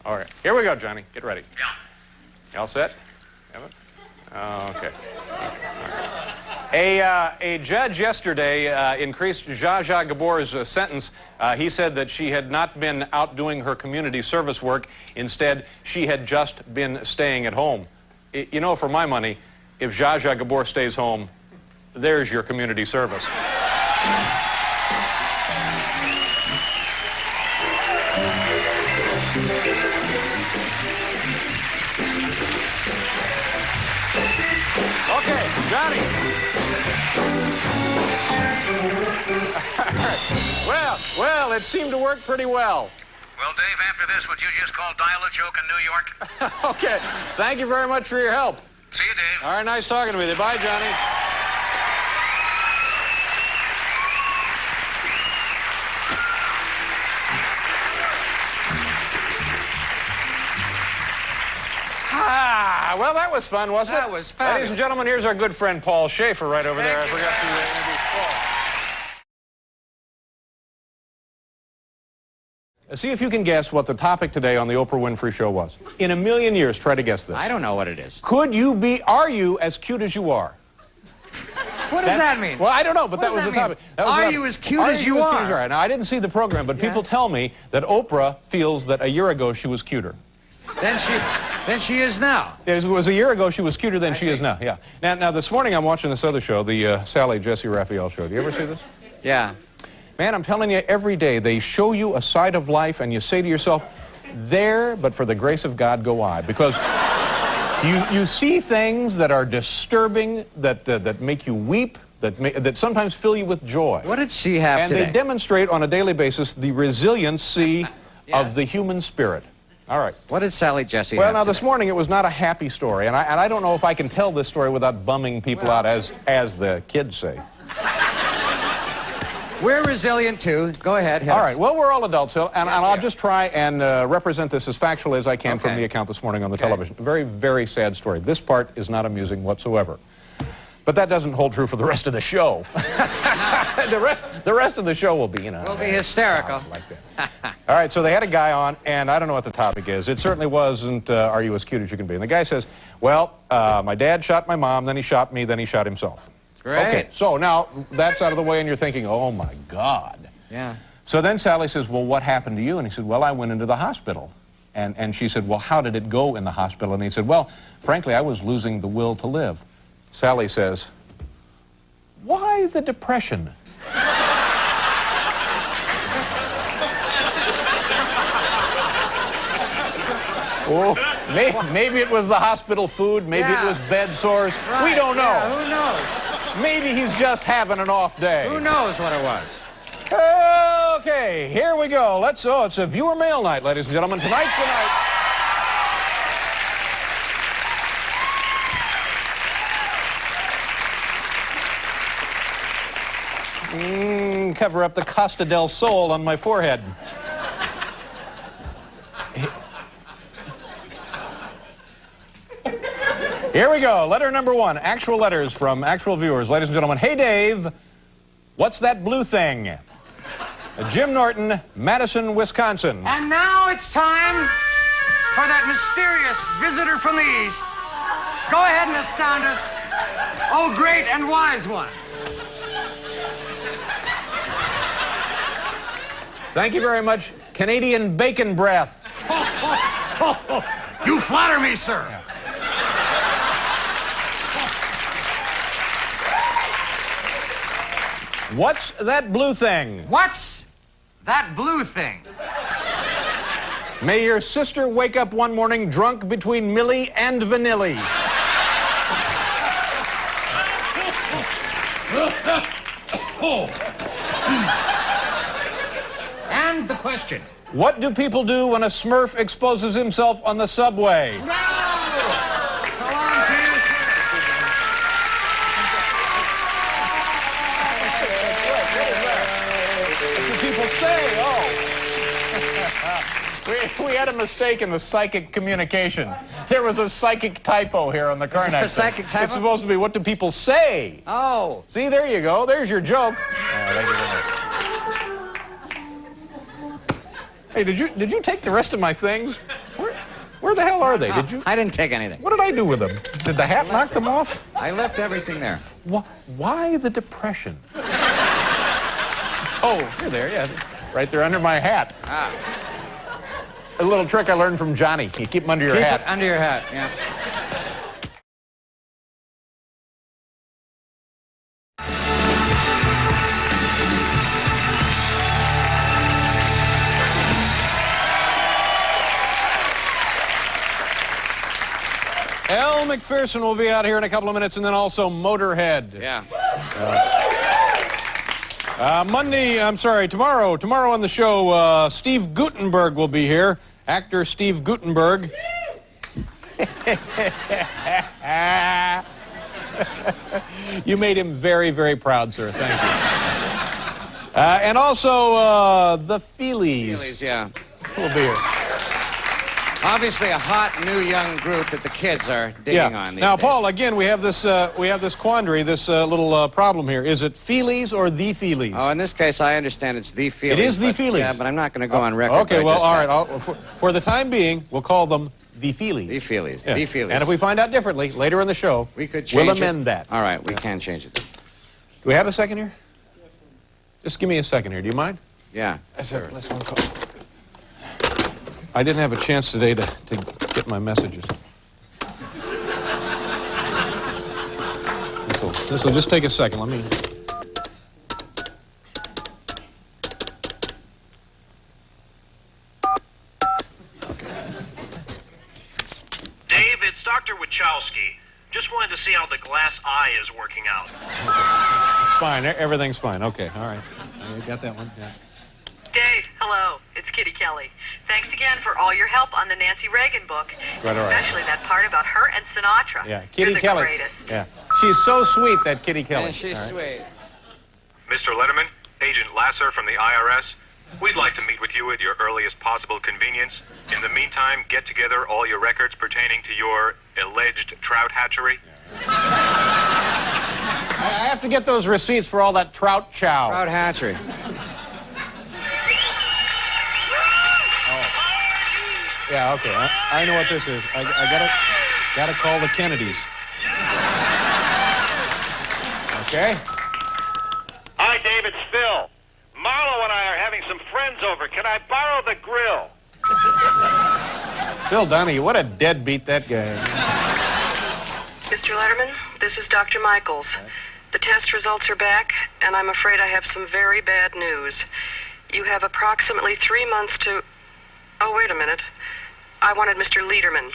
All right, here we go, Johnny. Get ready. Yeah. You all set? Okay. A judge yesterday increased Zsa Zsa Gabor's sentence. He said that she had not been out doing her community service work. Instead, she had just been staying at home. You know, for my money, if Zsa Zsa Gabor stays home, there's your community service. Okay, Johnny. Well, it seemed to work pretty well. Well, Dave, after this, would you just call Dial a Joke in New York? Okay, thank you very much for your help. See you, Dave. All right, nice talking with you. Bye, Johnny. Well, that was fun, wasn't it? That was fabulous. Ladies and gentlemen, here's our good friend Paul Schaefer right over there. I forgot to introduce Paul. See if you can guess what the topic today on the Oprah Winfrey Show was. In a million years, try to guess this. I don't know what it is. Are you as cute as you are? What does that mean? Well, I don't know, but that was the topic. Are you as cute as you are? Now, I didn't see the program, but people tell me that Oprah feels that a year ago she was cuter. Then she is now. It was a year ago she was cuter than she is now, yeah. Now, this morning I'm watching this other show, the Sally Jesse Raphael show. Do you ever see this? Yeah. Man, I'm telling you, every day they show you a side of life and you say to yourself, there, but for the grace of God go I. Because you see things that are disturbing, that make you weep, that sometimes fill you with joy. What did she have today? And they demonstrate on a daily basis the resiliency of the human spirit. All right. What did Sally Jesse Well, have now, today? this morning it was not a happy story, and I don't know if I can tell this story without bumming people out, as the kids say. We're resilient, too. Go ahead. All right. Well, we're all adults, and I'll just try and represent this as factually as I can from the account this morning on the television. A very, very sad story. This part is not amusing whatsoever. But that doesn't hold true for the rest of the show. the rest of the show will be, We'll be hysterical. Like that. All right, so they had a guy on, and I don't know what the topic is. It certainly wasn't, are you as cute as you can be? And the guy says, well, my dad shot my mom, then he shot me, then he shot himself. Great. Okay, so now that's out of the way, and you're thinking, oh, my God. Yeah. So then Sally says, well, what happened to you? And he said, well, I went into the hospital. And she said, well, how did it go in the hospital? And he said, well, frankly, I was losing the will to live. Sally says, why the depression? Oh, maybe it was the hospital food, maybe it was bed sores. Right. We don't know. Yeah, who knows? Maybe he's just having an off day. Who knows what it was? Okay, here we go. It's a viewer mail night, ladies and gentlemen. Tonight's the night. Cover up the Costa del Sol on my forehead. Here we go. Letter number 1. Actual letters from actual viewers. Ladies and gentlemen, hey, Dave, what's that blue thing? Jim Norton, Madison, Wisconsin. And now it's time for that mysterious visitor from the East. Go ahead and astound us, oh great and wise one. Thank you very much, Canadian bacon breath. You flatter me, sir. Yeah. What's that blue thing? What's that blue thing? May your sister wake up one morning drunk between Millie and Vanilli. And the question. What do people do when a Smurf exposes himself on the subway? No! So long to you, sir. What do people say? We had a mistake in the psychic communication. There was a psychic typo here on the Carnac. A psychic typo? It's supposed to be, what do people say? Oh. See, there you go. There's your joke. Thank you very much. Hey, did you take the rest of my things? Where the hell are they? Did you? I didn't take anything. What did I do with them? Did the hat knock them off? I left everything there. Why the depression? Oh, you're there, yeah. Right there under my hat. A little trick I learned from Johnny. You keep them under your hat. Keep it under your hat, yeah. Al McPherson will be out here in a couple of minutes, and then also Motorhead. Yeah. Tomorrow on the show, Steve Guttenberg will be here. Actor Steve Guttenberg. You made him very, very proud, sir. Thank you. And also the Feelies. Feelies, yeah. Will be here. Obviously a hot, new, young group that the kids are digging on these Now, days. Paul, again, we have this quandary, this little problem here. Is it Feelies or the Feelies? Oh, in this case, I understand it's the Feelies. It is the Feelies. Yeah, but I'm not going to go on record. Okay, well, all right. For the time being, we'll call them the Feelies. The Feelies. Yeah. The Feelies. And if we find out differently later in the show, we'll amend that. All right, we can change it. Do we have a second here? Just give me a second here. Do you mind? Yeah. Sure. Let's one call. I didn't have a chance today to get my messages. This will just take a second. Let me... Dave, it's Dr. Wachowski. Just wanted to see how the glass eye is working out. It's fine. Everything's fine. Okay. All right. You got that one? Yeah. Dave, hello. It's Kid Kitty Kelly. Thanks again for all your help on the Nancy Reagan book, Right, all right. especially that part about her and Sinatra. Yeah, Kitty You're the Kelly. greatest. Yeah, she's so sweet, that Kitty Kelly. Yeah, she's All right. sweet. Mr. Letterman, Agent Lasser from the IRS. We'd like to meet with you at your earliest possible convenience. In the meantime, get together all your records pertaining to your alleged trout hatchery. I have to get those receipts for all that trout chow. Trout hatchery. Yeah, okay. I know what this is. I gotta call the Kennedys. Okay. Hi, Dave, it's Phil. Marlo and I are having some friends over. Can I borrow the grill? Phil Donahue, what a deadbeat that guy is. Mr. Letterman, this is Dr. Michaels. The test results are back, and I'm afraid I have some very bad news. You have approximately 3 months to... Oh, wait a minute. I wanted Mr. Lederman.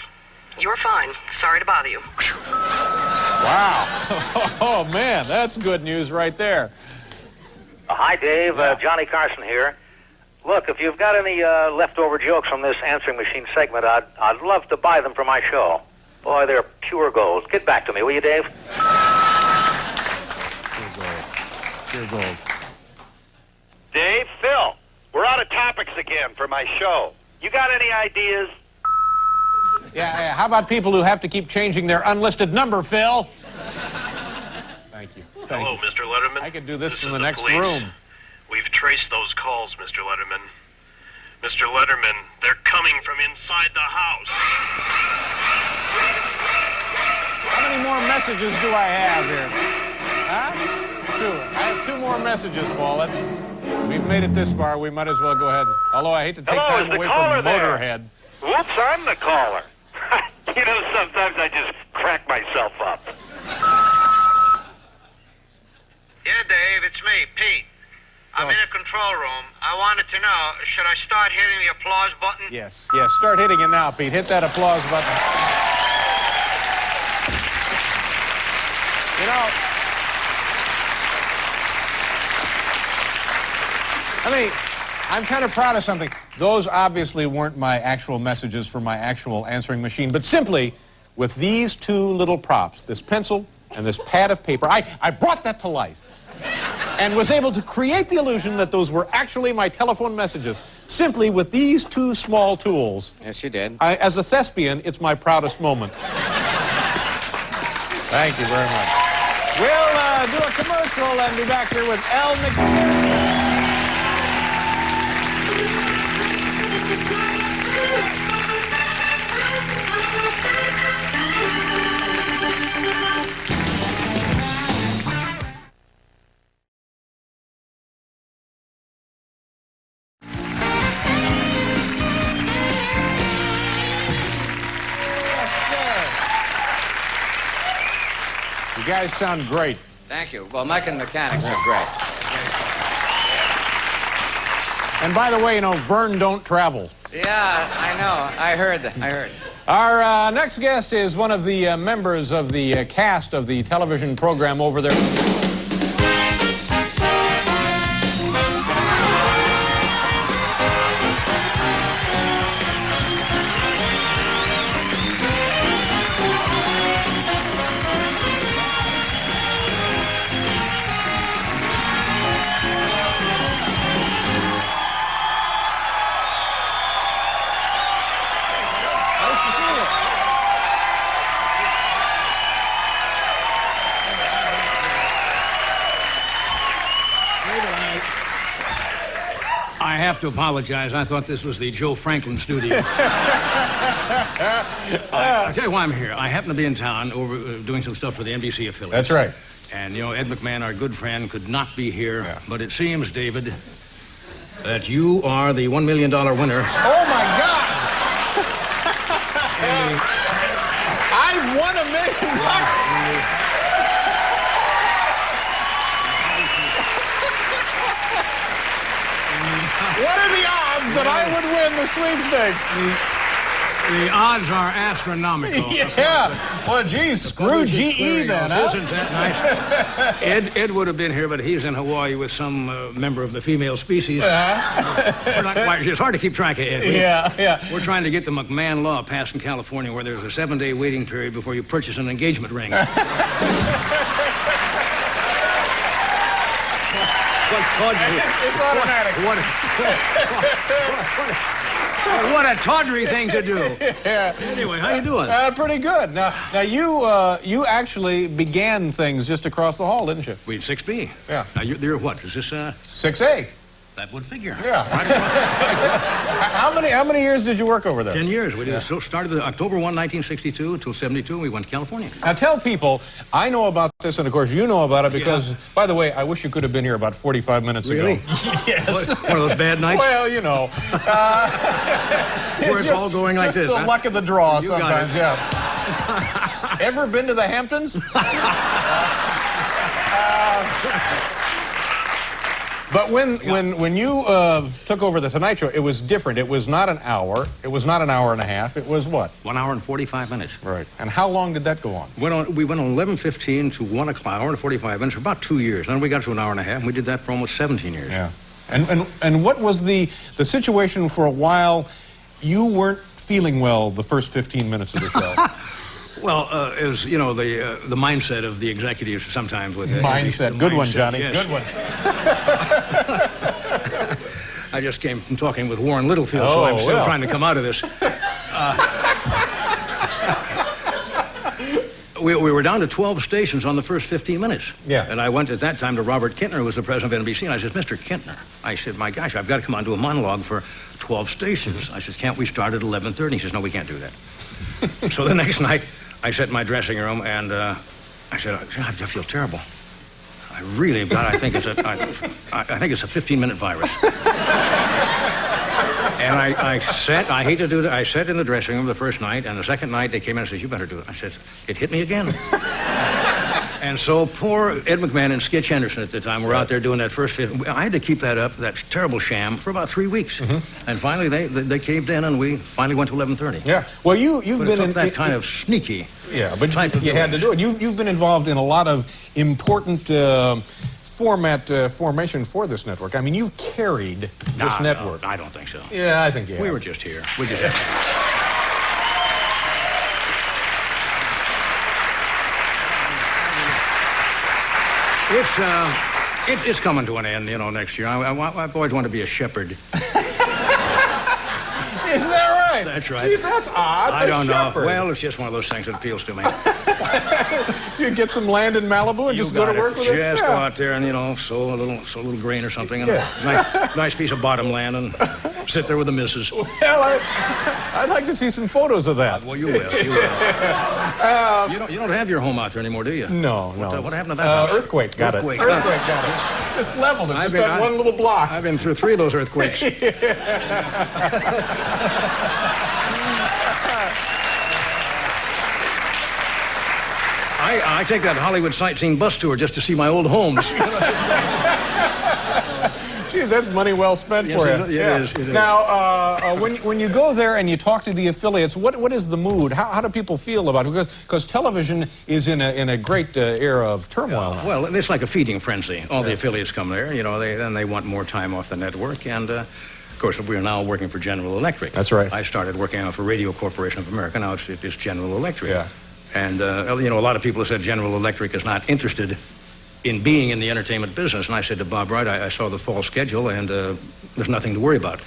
You're fine. Sorry to bother you. Wow. Oh, man, that's good news right there. Hi, Dave. Johnny Carson here. Look, if you've got any leftover jokes from this answering machine segment, I'd love to buy them for my show. Boy, they're pure gold. Get back to me, will you, Dave? Pure gold. Pure gold. Dave, Phil, we're out of topics again for my show. You got any ideas? Yeah, how about people who have to keep changing their unlisted number, Phil? Thank you. Hello, you. Mr. Letterman. I could do this from is the next police. room. We've traced those calls, Mr. Letterman. Mr. Letterman, they're coming from inside the house. How many more messages do I have here? Huh? 2. I have 2 more messages, Paul. We've made it this far. We might as well go ahead. Although I hate to take time away from Motorhead. Whoops, I'm the caller. You know, sometimes I just crack myself up. Yeah, Dave, it's me, Pete. I'm in a control room. I wanted to know, should I start hitting the applause button? Yes, start hitting it now, Pete. Hit that applause button. You know, I'm kind of proud of something. Those obviously weren't my actual messages for my actual answering machine, but simply with these 2 little props, this pencil and this pad of paper, I brought that to life and was able to create the illusion that those were actually my telephone messages, simply with these 2 small tools. Yes, you did. As a thespian, it's my proudest moment. Thank you very much. We'll do a commercial and be back here with Elle McPherson. You guys sound great. Thank you. Well, Mike and mechanics are great. And by the way, you know, Vern don't travel. Yeah, I know. I heard that. Our next guest is one of the members of the cast of the television program over there. I have to apologize. I thought this was the Joe Franklin studio. I'll tell you why I'm here. I happen to be in town over doing some stuff for the NBC affiliate. That's right. And, you know, Ed McMahon, our good friend, could not be here. Yeah. But it seems, David, that you are the $1 million winner. Oh, my God! I've won $1 million. What are the odds that I would win the sweepstakes? The odds are astronomical. Yeah. Well, geez, screw GE then, huh? Isn't that nice? Ed would have been here, but he's in Hawaii with some member of the female species. We're not quite, it's hard to keep track of Ed. Yeah. We're trying to get the McMahon law passed in California where there's a 7-day waiting period before you purchase an engagement ring. What tawdry. It's automatic. What a tawdry thing to do. Yeah. Anyway, how you doing? Pretty good. Now you actually began things just across the hall, didn't you? We had 6B. Yeah. Now, you're what? Is this 6A. That would figure. Yeah. How many years did you work over there? 10 years. We did. So started October 1, 1962 until 72, and we went to California. Now tell people, I know about this, and of course you know about it because, by the way, I wish you could have been here about 45 minutes ago. Really? Yes. One of those bad nights? Well, you know. Where it's all going like this, the luck of the draw You sometimes, got it. yeah. Ever been to the Hamptons? But when you took over the Tonight Show, it was different. It was not an hour. It was not an hour and a half. It was what? 1 hour and 45 minutes. Right. And how long did that go on? We went on 11:15 to 1 o'clock, hour and 45 minutes for about 2 years. Then we got to an hour and a half, and we did that for almost 17 years. Yeah. And what was the situation for a while? You weren't feeling well the first 15 minutes of the show. Well, as you know, the mindset of the executives sometimes with mindset. Good one, Johnny. Yes. Good one. I just came from talking with Warren Littlefield, so I'm still trying to come out of this. We were down to 12 stations on the first 15 minutes. Yeah. And I went at that time to Robert Kintner, who was the president of NBC, and I said, Mr. Kintner, I said, my gosh, I've got to come on to a monologue for 12 stations. I said, can't we start at 11:30? He says, no, we can't do that. So the next night, I sat in my dressing room, and I said, I feel terrible. I really have got, I think it's a 15-minute virus. And I hate to do that, I sat in the dressing room the first night, and the second night they came in and said, you better do it. I said, it hit me again. And so poor Ed McMahon and Skitch Henderson at the time were out there doing that first fit. I had to keep that up, that terrible sham, for about 3 weeks. Mm-hmm. And finally they caved in, and we finally went to 11:30. Yeah. Well, you've been in that kind of sneaky. Yeah, but you had to do it. You've been involved in a lot of important formation for this network. I mean, you've carried this network. No, I don't think so. Yeah, I think you have. We were just here. It's coming to an end, you know, next year. I've always wanted to be a shepherd. Is that right? That's right. Jeez, that's odd. I don't know. Well, it's just one of those things that appeals to me. You get some land in Malibu and just go to work with it? Just go out there and, you know, sow a little grain or something. And nice piece of bottom land and sit there with the missus. Well, I'd like to see some photos of that. Well, you will. You don't have your home out there anymore, do you? No. What happened to that house? Earthquake got it. Earthquake got it. It's just leveled it, just on one little block. I've been through 3 of those earthquakes. I take that Hollywood sightseeing bus tour just to see my old homes. Geez, that's money well spent for you. It is. Now, when you go there and you talk to the affiliates, what is the mood? How do people feel about it? Because television is in a great era of turmoil now. Well, it's like a feeding frenzy. All the affiliates come there, you know, they want more time off the network, and of course, we're now working for General Electric. That's right. I started working for Radio Corporation of America. Now it's General Electric. Yeah. And, you know, a lot of people have said General Electric is not interested in being in the entertainment business. And I said to Bob Wright, I saw the fall schedule, and there's nothing to worry about.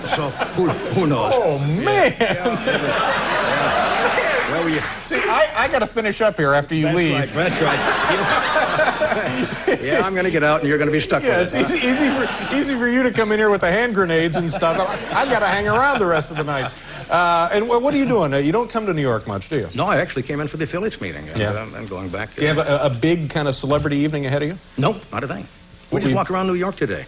So who knows? Oh, man. Well, see, I got to finish up here after you leave. Right, that's right. Yeah, I'm going to get out, and you're going to be stuck with it. It's easy for you to come in here with the hand grenades and stuff. I got to hang around the rest of the night. And what are you doing? You don't come to New York much, do you? No, I actually came in for the affiliates meeting. I'm going back. Do you have a big kind of celebrity evening ahead of you? Nope, not a thing. We just walked around New York today.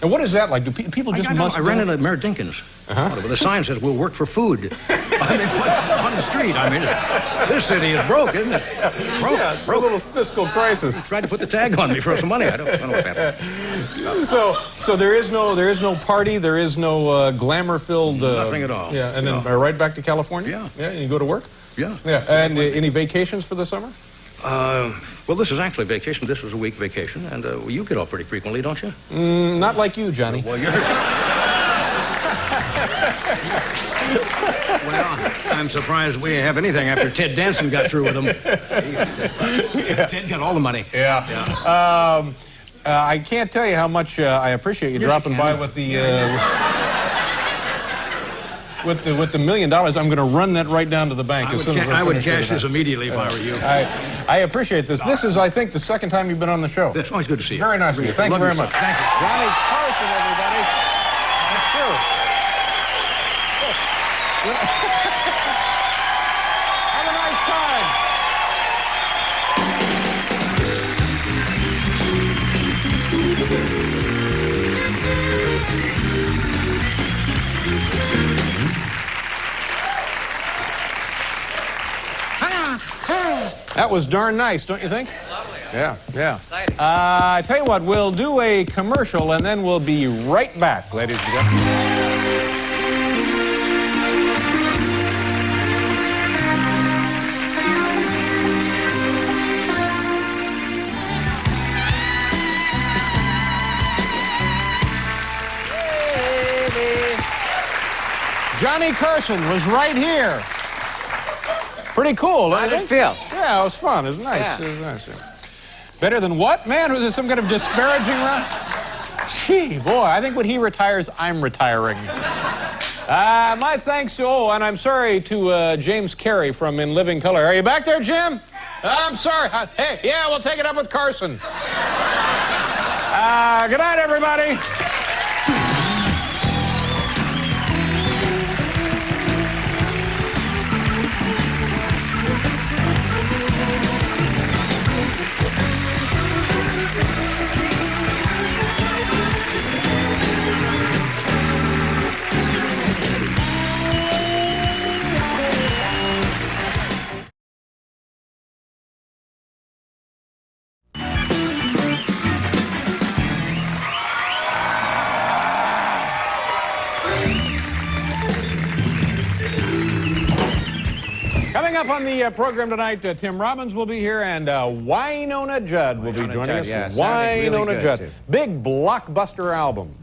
And what is that like? Do people just I ran into Mayor Dinkins. With a sign says, "We'll work for food." I mean, on the street. I mean, this city is broke, isn't it? Broke. Yeah, it's a little fiscal crisis. Tried to put the tag on me for some money. I don't know what happened. So there is no party. There is no glamour-filled. Nothing at all. Yeah, and then right back to California. Yeah. Yeah, and you go to work. Yeah. Yeah. And any vacations for the summer? Well, this is actually vacation. This was a week vacation, and you get off pretty frequently, don't you? Not like you, Johnny. Well, you're... Well, I'm surprised we have anything after Ted Danson got through with them. Ted got all the money. Yeah. I can't tell you how much I appreciate you dropping by with the... With the $1 million, I'm going to run that right down to the bank as soon as I would cash this immediately if I were you. I appreciate this. This is, I think, the second time you've been on the show. It's always good to see you. Very nice of you. Thank you very much. Thank you. Johnny Carson, everybody. That's true. Have a nice time. That was darn nice, don't you think? Lovely. Yeah. Exciting. I tell you what, we'll do a commercial and then we'll be right back, ladies and gentlemen. Johnny Carson was right here. Pretty cool, How did it feel? Yeah, it was fun. It was nice. Yeah. It was nice. Better than what? Man, was there some kind of disparaging line? Gee, boy, I think when he retires, I'm retiring. My thanks to, and I'm sorry to James Carey from In Living Color. Are you back there, Jim? I'm sorry. Hey, yeah, we'll take it up with Carson. Good night, everybody. Coming up on the program tonight, Tim Robbins will be here, and Wynonna Judd will be joining us. Yeah, Wynonna really Judd. too. Big blockbuster album.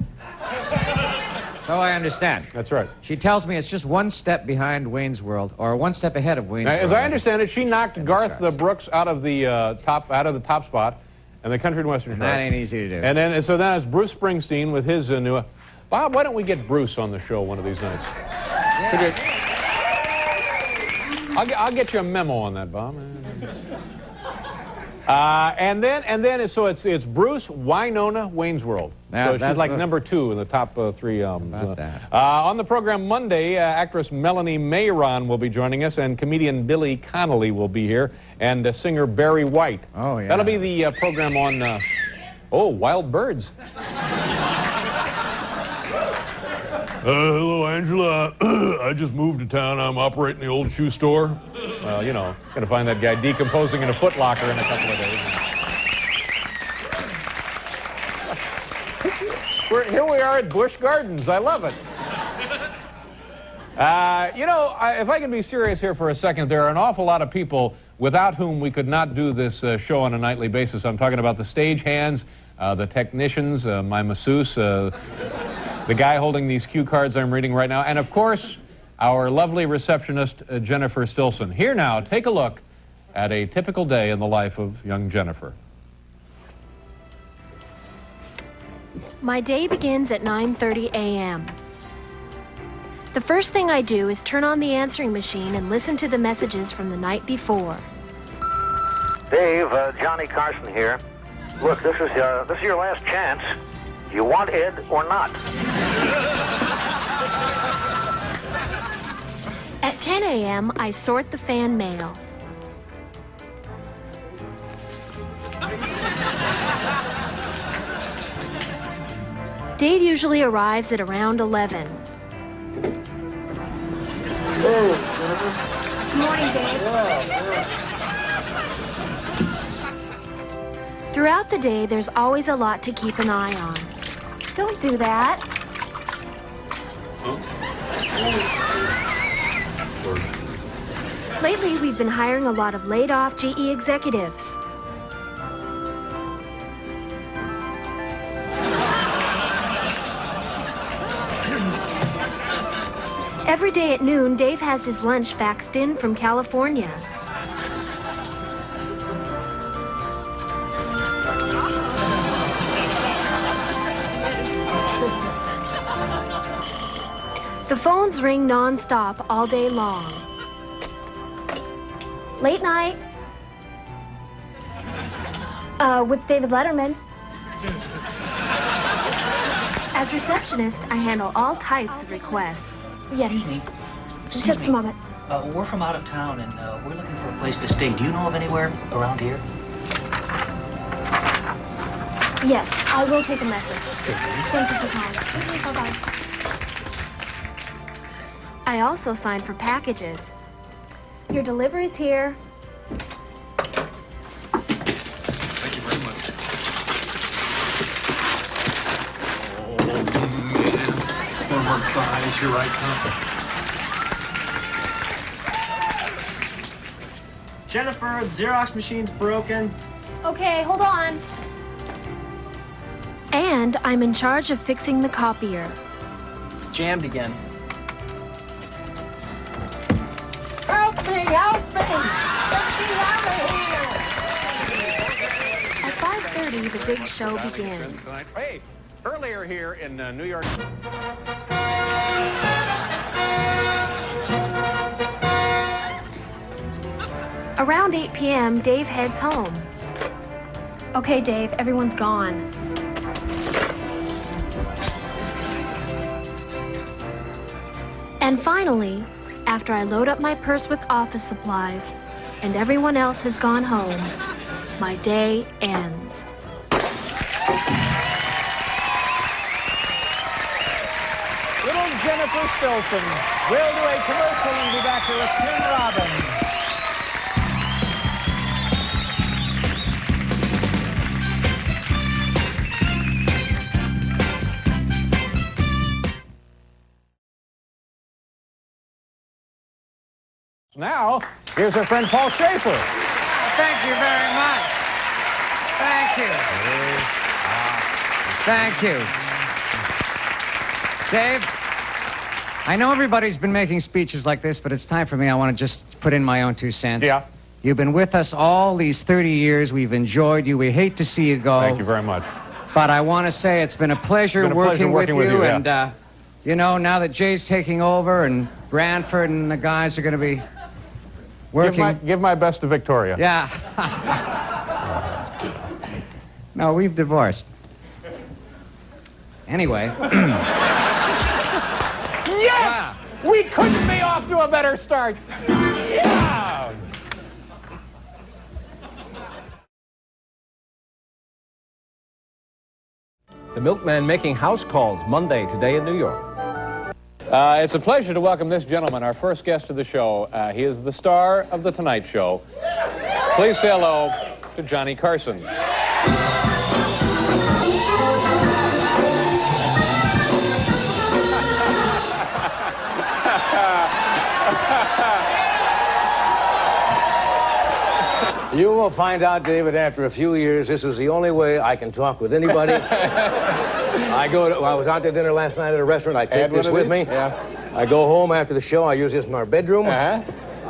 So I understand. That's right. She tells me it's just one step behind Wayne's World, or one step ahead of Wayne's World. As I understand it, she knocked Garth Brooks out of the top spot, and the country and western. That ain't easy to do. And then so now it's Bruce Springsteen with his new. Bob, why don't we get Bruce on the show one of these nights? Yeah. I'll get you a memo on that, Bob. And then so it's Bruce, Wynonna, Wayne's World. So she's like number 2 in the top 3 albums. About that. On the program Monday, actress Melanie Mayron will be joining us, and comedian Billy Connolly will be here, and singer Barry White. Oh, yeah. That'll be the program on, Wild Birds. Hello, Angela. I just moved to town. I'm operating the old shoe store. Gonna find that guy decomposing in a Foot Locker in a couple of days. Here we are at Busch Gardens. I love it. If I can be serious here for a second, there are an awful lot of people without whom we could not do this show on a nightly basis. I'm talking about the stagehands, the technicians, my masseuse, the guy holding these cue cards I'm reading right now, and of course, our lovely receptionist, Jennifer Stilson. Here now, take a look at a typical day in the life of young Jennifer. My day begins at 9:30 a.m. The first thing I do is turn on the answering machine and listen to the messages from the night before. Dave, Johnny Carson here. Look, this is your last chance. You want Ed or not? At 10 a.m., I sort the fan mail. Dave usually arrives at around 11. Hey, Good morning, Dave. Throughout the day, there's always a lot to keep an eye on. Don't do that. Lately, we've been hiring a lot of laid-off GE executives. Every day at noon, Dave has his lunch faxed in from California. The phones ring non-stop all day long. Late night. With David Letterman. As receptionist, I handle all types of requests. Yes. Excuse me. Just a moment. We're from out of town, and we're looking for a place to stay. Do you know of anywhere around here? Yes, I will take a message. Thank you for calling. Bye-bye. I also sign for packages. Your delivery's here. Thank you very much. Firmer thighs, you're right, huh? Jennifer, the Xerox machine's broken. Okay, hold on. And I'm in charge of fixing the copier. It's jammed again. Help me! Help me! Get me out of here! At 5:30, the big show begins. Hey, earlier here in New York. Around 8 p.m., Dave heads home. Okay, Dave, everyone's gone. And finally, after I load up my purse with office supplies and everyone else has gone home, my day ends. Little Jennifer Stilson. We'll do a commercial and be back here with Tim Robbins. Now, here's our friend Paul Schaefer. Thank you very much. Thank you. Thank you. Dave, I know everybody's been making speeches like this, but it's time for me. I want to just put in my own 2 cents. Yeah. You've been with us all these 30 years. We've enjoyed you. We hate to see you go. Thank you very much. But I want to say it's been a pleasure working with you. Yeah. And, you know, now that Jay's taking over and Branford and the guys are going to be working. Give my best to Victoria. Yeah. No, we've divorced. Anyway. Yes! We couldn't be off to a better start. Yeah! The milkman making house calls Monday today in New York. It's a pleasure to welcome this gentleman, our first guest of the show. He is the star of The Tonight Show. Please say hello to Johnny Carson. You will find out, David, after a few years, this is the only way I can talk with anybody. I was out to dinner last night at a restaurant. I take this with me. Yeah. I go home after the show. I use this in our bedroom. Uh-huh.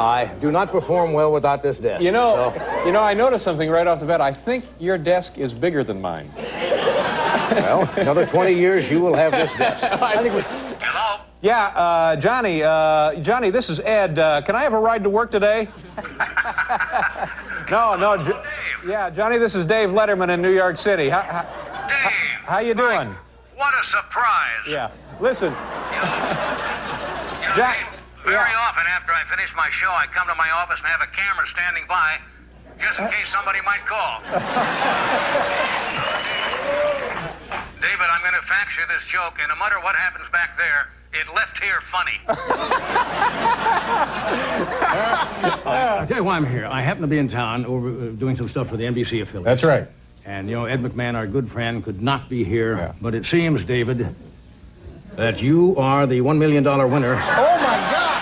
I do not perform well without this desk. You know, I noticed something right off the bat. I think your desk is bigger than mine. Well, another 20 years, you will have this desk. Hello? Yeah, Johnny, this is Ed. Can I have a ride to work today? No, yeah, Johnny, this is Dave Letterman in New York City. Dave! How you doing? What a surprise! Yeah, listen. Dave, very often after I finish my show, I come to my office and have a camera standing by just in case somebody might call. David, I'm going to fax you this joke, and no matter what happens back there, it left here funny. I'll tell you why I'm here. I happen to be in town over doing some stuff for the NBC affiliate. That's right. And, you know, Ed McMahon, our good friend, could not be here. Yeah. But it seems, David, that you are the $1 million winner. Oh, my God!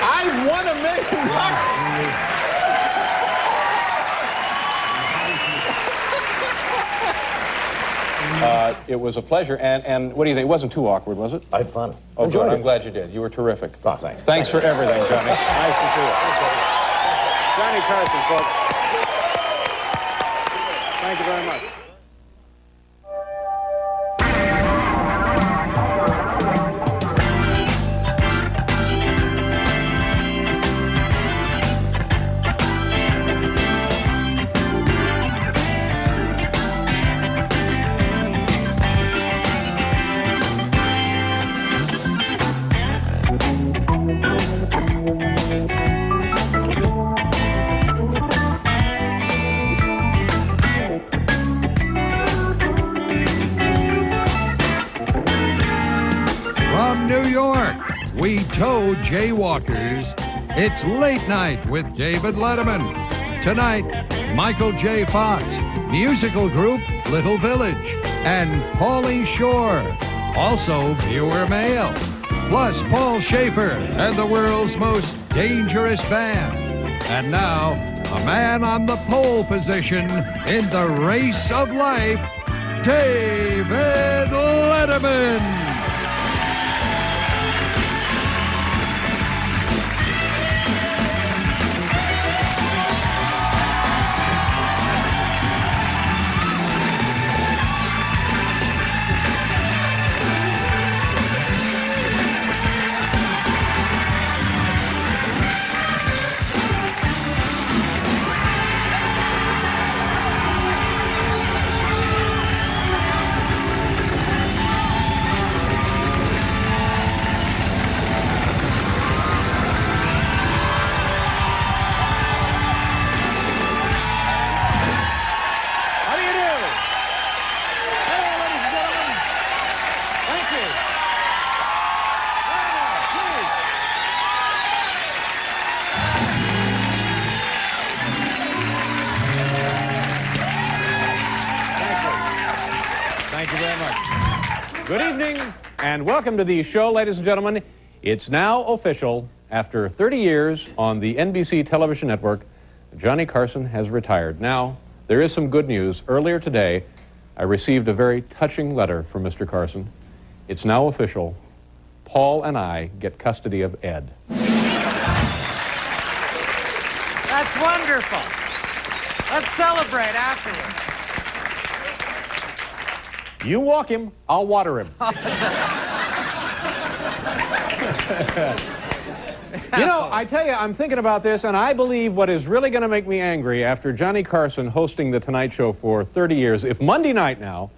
I've won $1 million. It was a pleasure, and what do you think? It wasn't too awkward, was it? I had fun. Oh, Enjoyed good. it. I'm glad you did. You were terrific. Oh, thanks. Thanks for everything, Johnny. Nice to see you. Johnny Carson, folks. Thank you very much. New York, we tow jaywalkers. It's Late Night with David Letterman. Tonight, Michael J. Fox, musical group Little Village, and Pauly Shore. Also, viewer mail. Plus, Paul Schaefer and the world's most dangerous band. And now, a man on the pole position in the race of life, David Letterman. Thank you very much. Good evening, and welcome to the show, ladies and gentlemen. It's now official. After 30 years on the NBC television network, Johnny Carson has retired. Now, there is some good news. Earlier today, I received a very touching letter from Mr. Carson. It's now official. Paul and I get custody of Ed. That's wonderful. Let's celebrate afterwards. You walk him, I'll water him. You know, I tell you, I'm thinking about this, and I believe what is really going to make me angry after Johnny Carson hosting The Tonight Show for 30 years, if Monday night now,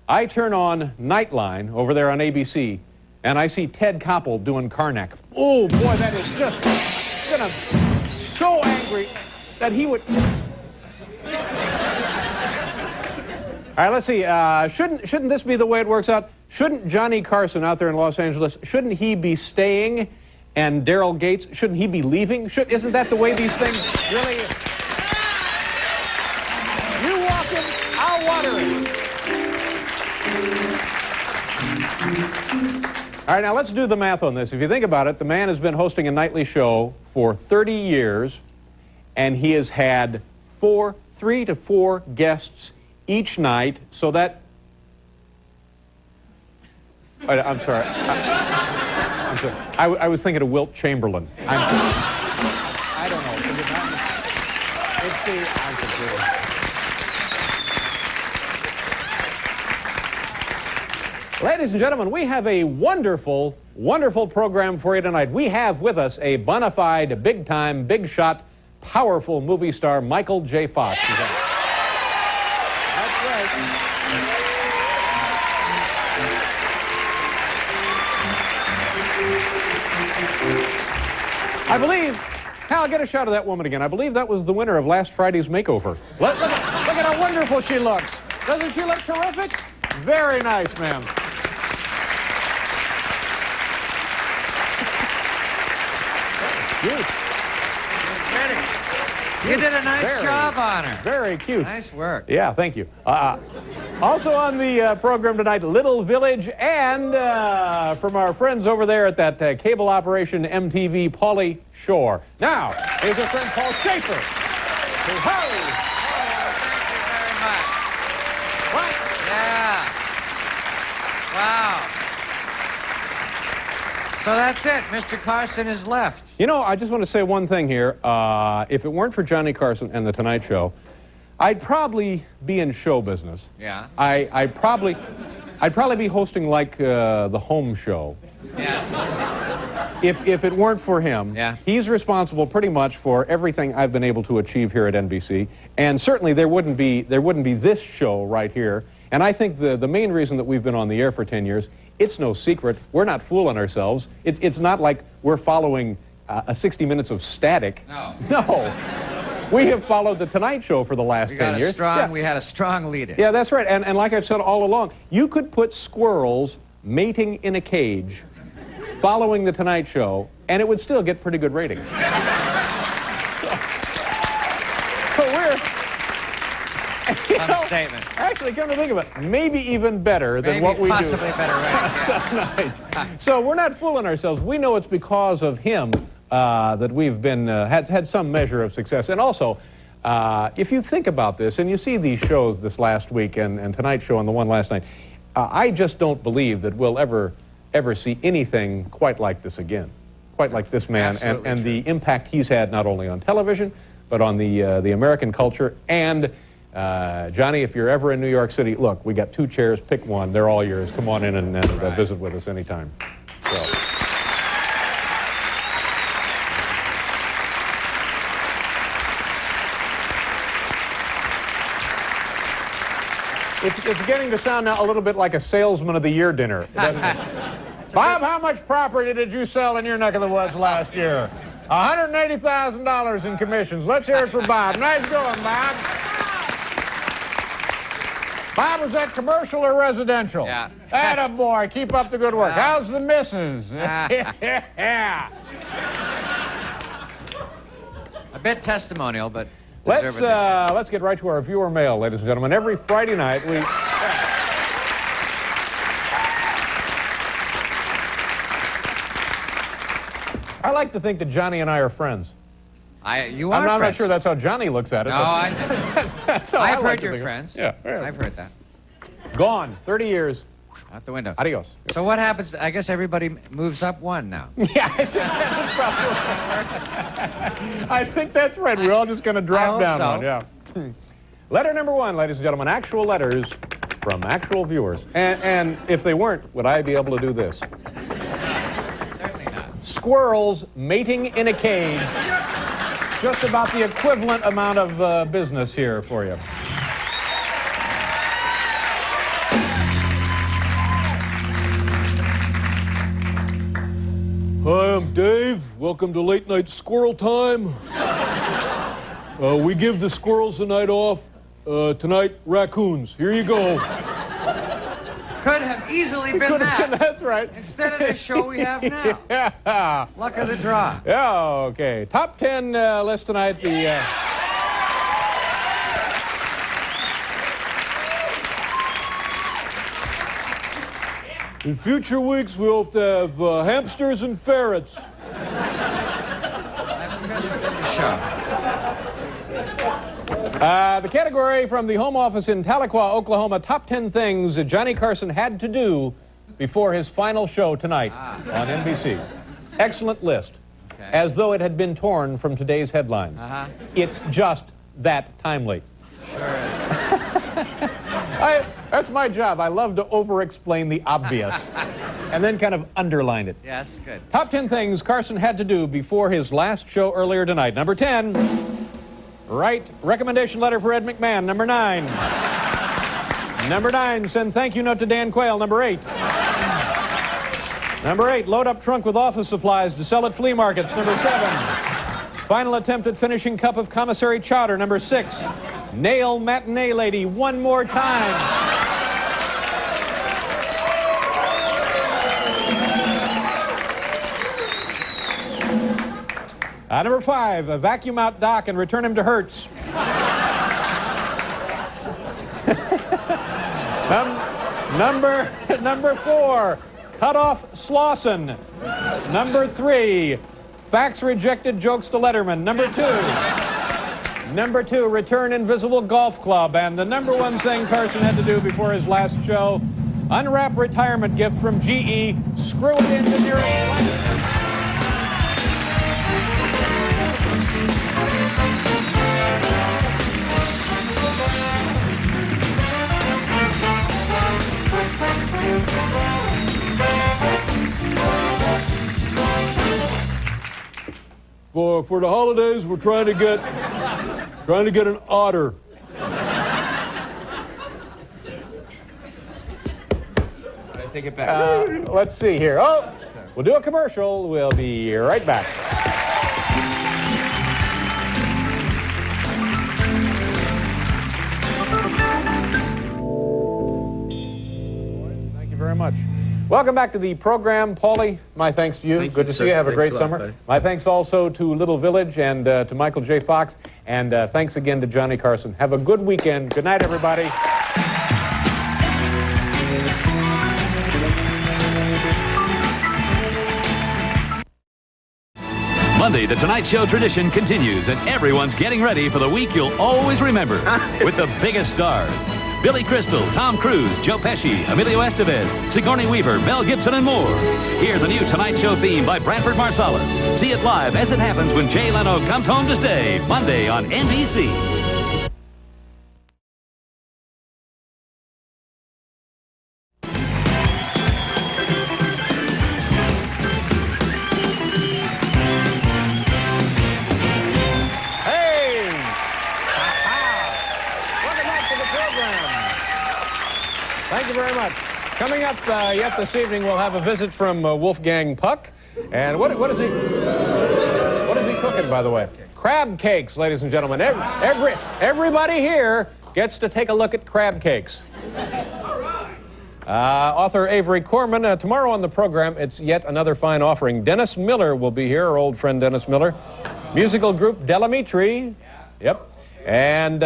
I turn on Nightline over there on ABC, and I see Ted Koppel doing Carnac. Oh, boy, that is just going to so angry that he would... All right, let's see. Shouldn't this be the way it works out? Shouldn't Johnny Carson out there in Los Angeles, shouldn't he be staying? And Daryl Gates, shouldn't he be leaving? Isn't that the way these things really... You walk him, I'll water him. All right, now let's do the math on this. If you think about it, the man has been hosting a nightly show for 30 years, and he has had 3 to 4 guests each night, so that... I'm sorry. I'm sorry. I was thinking of Wilt Chamberlain. I don't know. Is it not? It's the... I'm confused. Ladies and gentlemen, we have a wonderful, wonderful program for you tonight. We have with us a bona fide, big-time, big-shot, powerful movie star, Michael J. Fox. I believe, Hal, get a shot of that woman again. I believe that was the winner of last Friday's makeover. Look at how How wonderful she looks. Doesn't she look terrific? Very nice, ma'am. Cute. You did a nice job on her. Very cute. Nice work. Yeah, thank you. Also on the program tonight, Little Village, and from our friends over there at that cable operation MTV, Pauly Shore. Now, here's our friend Paul Schaefer. Hey, Yeah. Wow. So that's it. Mr. Carson is left. You know, I just want to say one thing here. If it weren't for Johnny Carson and The Tonight Show, I'd probably be in show business. Yeah. I'd probably be hosting like the home show. Yes. If it weren't for him, he's responsible pretty much for everything I've been able to achieve here at NBC. And certainly there wouldn't be this show right here. And I think the main reason that we've been on the air for 10 years, it's no secret. We're not fooling ourselves. It's not like we're following a 60 minutes of static. No. No. We have followed The Tonight Show for the last 10 years. We had a strong leader. Yeah, that's right. And like I've said all along, you could put squirrels mating in a cage following The Tonight Show, and it would still get pretty good ratings. So we're... Understatement. Actually, come to think of it, maybe even better than what we possibly do. Better Tonight. So we're not fooling ourselves. We know it's because of him that we've been had some measure of success. And also, if you think about this, and you see these shows this last week and Tonight Show and the one last night, I just don't believe that we'll ever see anything quite like this again, quite like this man and the impact he's had not only on television but on the American culture. And Johnny, if you're ever in New York City, look, we got 2 chairs, pick one, they're all yours. Come on in and visit with us anytime. So. It's getting to sound now a little bit like a Salesman of the Year dinner. Bob, how much property did you sell in your neck of the woods last year? $180,000 in commissions. Let's hear it for Bob. Nice going, Bob. Bob, was that commercial or residential? Yeah. Attaboy, keep up the good work. How's the missus? Yeah. A bit testimonial, but let's get right to our viewer mail, ladies and gentlemen. Every Friday night we... I like to think that Johnny and I are friends. You are I'm not friends. sure that's how Johnny looks at it. No, I've heard you're friends. Yeah. I've heard that. Gone. 30 years. Out the window. Adios. So what happens? I guess everybody moves up one now. Yeah, I think that's right. We're all just going to drop down one. Yeah. Letter number 1, ladies and gentlemen. Actual letters from actual viewers. And if they weren't, would I be able to do this? Certainly not. Squirrels mating in a cage. Just about the equivalent amount of business here for you. Hi, I'm Dave. Welcome to Late Night Squirrel Time. We give the squirrels a night off. Tonight, raccoons. Here you go. Could have easily been that. That's right. Instead of this show we have now. Yeah. Luck of the draw. Yeah, okay. Top 10 list tonight. In future weeks, we hope to have hamsters and ferrets. The category from the home office in Tahlequah, Oklahoma, top 10 things that Johnny Carson had to do before his final show tonight on NBC. Excellent list. Okay. As though it had been torn from today's headlines. It's just that timely. Sure is. That's my job. I love to over-explain the obvious and then kind of underline it. Yes, good. Top 10 things Carson had to do before his last show earlier tonight. Number 10. Write recommendation letter for Ed McMahon. Number 9. Number 9, send thank you note to Dan Quayle. Number 8. Number 8, load up trunk with office supplies to sell at flea markets. Number 7. Final attempt at finishing cup of commissary chowder. Number 6. Nail Matinee Lady one more time. Number 5, vacuum out Doc and return him to Hertz. Number 4, cut off Slauson. Number 3, fax rejected jokes to Letterman. Number 2, return Invisible Golf Club. And the number 1 thing Carson had to do before his last show, unwrap retirement gift from GE, screw it into nearest. For the holidays, we're trying to get an otter. I take it back. Let's see here. Oh, we'll do a commercial. We'll be right back. Thank you very much. Welcome back to the program, Paulie. My thanks to you. Good to see you. Have a great summer. My thanks also to Little Village and to Michael J. Fox. And thanks again to Johnny Carson. Have a good weekend. Good night, everybody. Monday, the Tonight Show tradition continues, and everyone's getting ready for the week you'll always remember with the biggest stars. Billy Crystal, Tom Cruise, Joe Pesci, Emilio Estevez, Sigourney Weaver, Mel Gibson, and more. Hear the new Tonight Show theme by Branford Marsalis. See it live as it happens when Jay Leno comes home to stay. Monday on NBC. Thank you very much. Coming up yet this evening, we'll have a visit from Wolfgang Puck. And what is he cooking, by the way? Crab cakes, ladies and gentlemen. Everybody here gets to take a look at crab cakes. Author Avery Corman. Tomorrow on the program, it's yet another fine offering. Dennis Miller will be here, our old friend Dennis Miller. Musical group Delamitri. Yep. And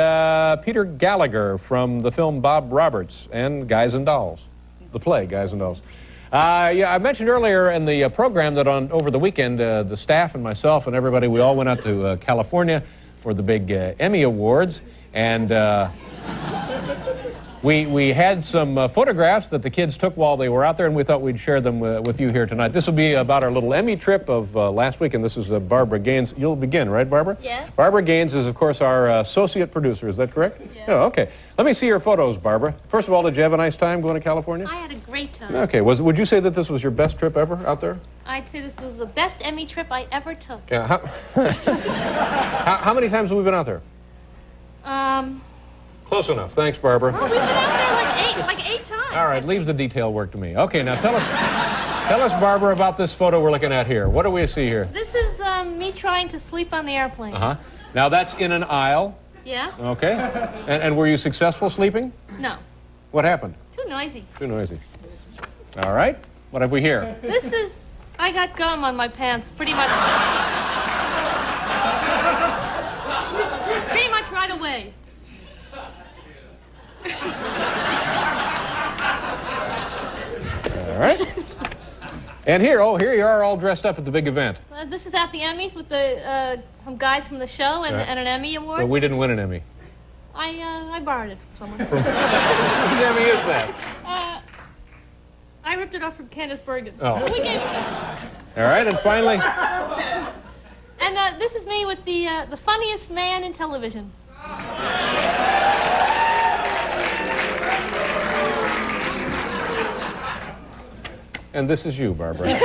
Peter Gallagher from the film Bob Roberts and Guys and Dolls, the play Guys and Dolls. I mentioned earlier in the program that over the weekend, the staff and myself and everybody, we all went out to California for the big Emmy Awards, and we had some photographs that the kids took while they were out there, and we thought we'd share them with you here tonight. This will be about our little Emmy trip of last week, and this is Barbara Gaines. You'll begin, right, Barbara? Yeah. Barbara Gaines is, of course, our associate producer. Is that correct? Yeah. Oh, okay. Let me see your photos, Barbara. First of all, did you have a nice time going to California? I had a great time. Okay. Would you say that this was your best trip ever out there? I'd say this was the best Emmy trip I ever took. Yeah. How many times have we been out there? Close enough. Thanks, Barbara. Well, we've been out there like eight times. All right, leave the detail work to me. Okay, now tell us, Barbara, about this photo we're looking at here. What do we see here? This is me trying to sleep on the airplane. Uh-huh. Now, that's in an aisle. Yes. Okay. And were you successful sleeping? No. What happened? Too noisy. Too noisy. All right. What have we here? This is... I got gum on my pants pretty much... pretty much right away. All right. And here you are all dressed up at the big event. This is at the Emmys with the some guys from the show and an Emmy award. Well, we didn't win an Emmy. I borrowed it from someone. Whose Emmy is that? I ripped it off from Candace Bergen. Oh. We gave it. All right, and finally... And this is me with the funniest man in television. And this is you, Barbara. Okay.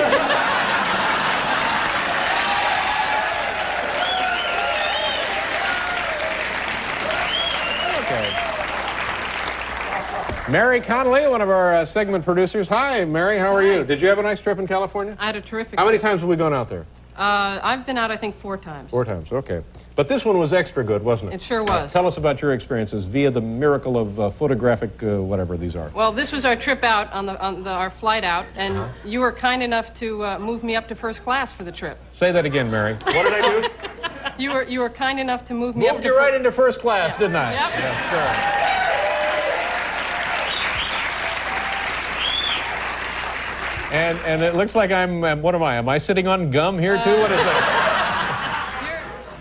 Mary Connolly, one of our segment producers. Hi, Mary. How are you? Did you have a nice trip in California? I had a terrific How many trip. times have we gone out there? I've been out, I think, 4 times. 4 times, okay. But this one was extra good, wasn't it? It sure was. Tell us about your experiences via the miracle of photographic whatever these are. Well, this was our trip out, our flight out, and you were kind enough to move me up to first class for the trip. Say that again, Mary. What did I do? You were kind enough to move me up to... Moved you right into first class, didn't I? Yep. Yes, sir. And it looks like I'm, what am I? Am I sitting on gum here, too? What is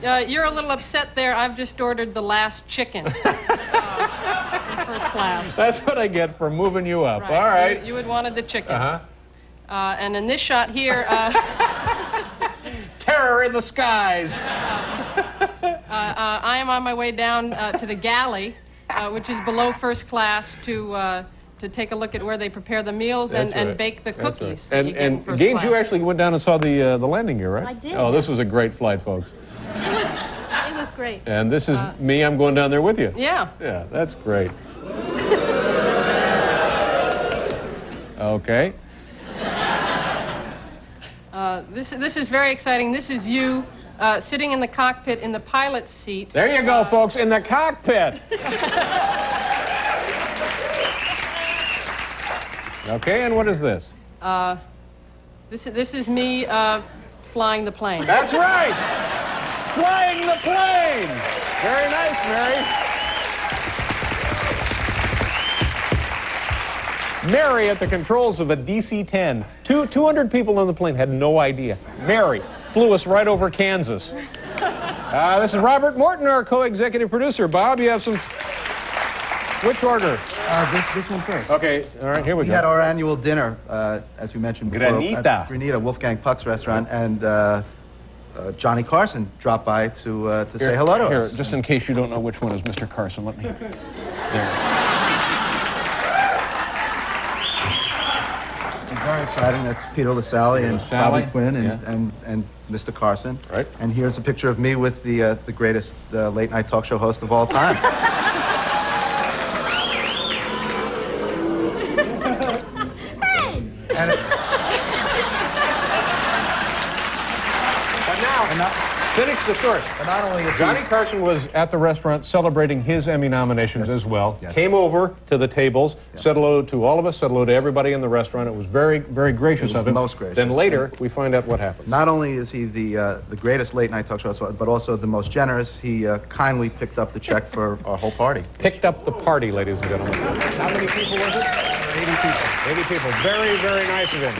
that? You're a little upset there. I've just ordered the last chicken in first class. That's what I get for moving you up. Right. All right. You had wanted the chicken. Uh-huh. And in this shot here... Terror in the skies. I am on my way down to the galley, which is below first class, to take a look at where they prepare the meals and bake the cookies. Right. And Gaines, you actually went down and saw the landing gear, right? I did. Oh, this was a great flight, folks. It was great. And this is me. I'm going down there with you. Yeah. Yeah, that's great. Okay. This is very exciting. This is you sitting in the cockpit in the pilot's seat. There you go, folks, in the cockpit. Okay, and what is this? This is me flying the plane. That's right! Flying the plane! Very nice, Mary. Mary at the controls of a DC-10. 200 people on the plane had no idea. Mary flew us right over Kansas. This is Robert Morton, our co-executive producer. Bob, you have some... Which order? This one first. Okay, all right, here we go. We had our annual dinner, as we mentioned before, Granita. at Granita, Wolfgang Puck's restaurant, and Johnny Carson dropped by to say hello to us. Just in case you don't know which one is Mr. Carson, let me... There. Very exciting. That's Peter LaSalle and Bobby Quinn and Mr. Carson. Right. And here's a picture of me with the greatest late-night talk show host of all time. Finish the story. But not only is Johnny Carson was at the restaurant celebrating his Emmy nominations as well. Yes. Came over to the tables, said hello to all of us, said hello to everybody in the restaurant. It was very, very gracious of him. Most gracious. Then later, we find out what happened. Not only is he the greatest late-night talk show host, but also the most generous. He kindly picked up the check for our whole party. Picked up the party, ladies and gentlemen. How many people was it? 80 people. 80 people. Very, very nice of him.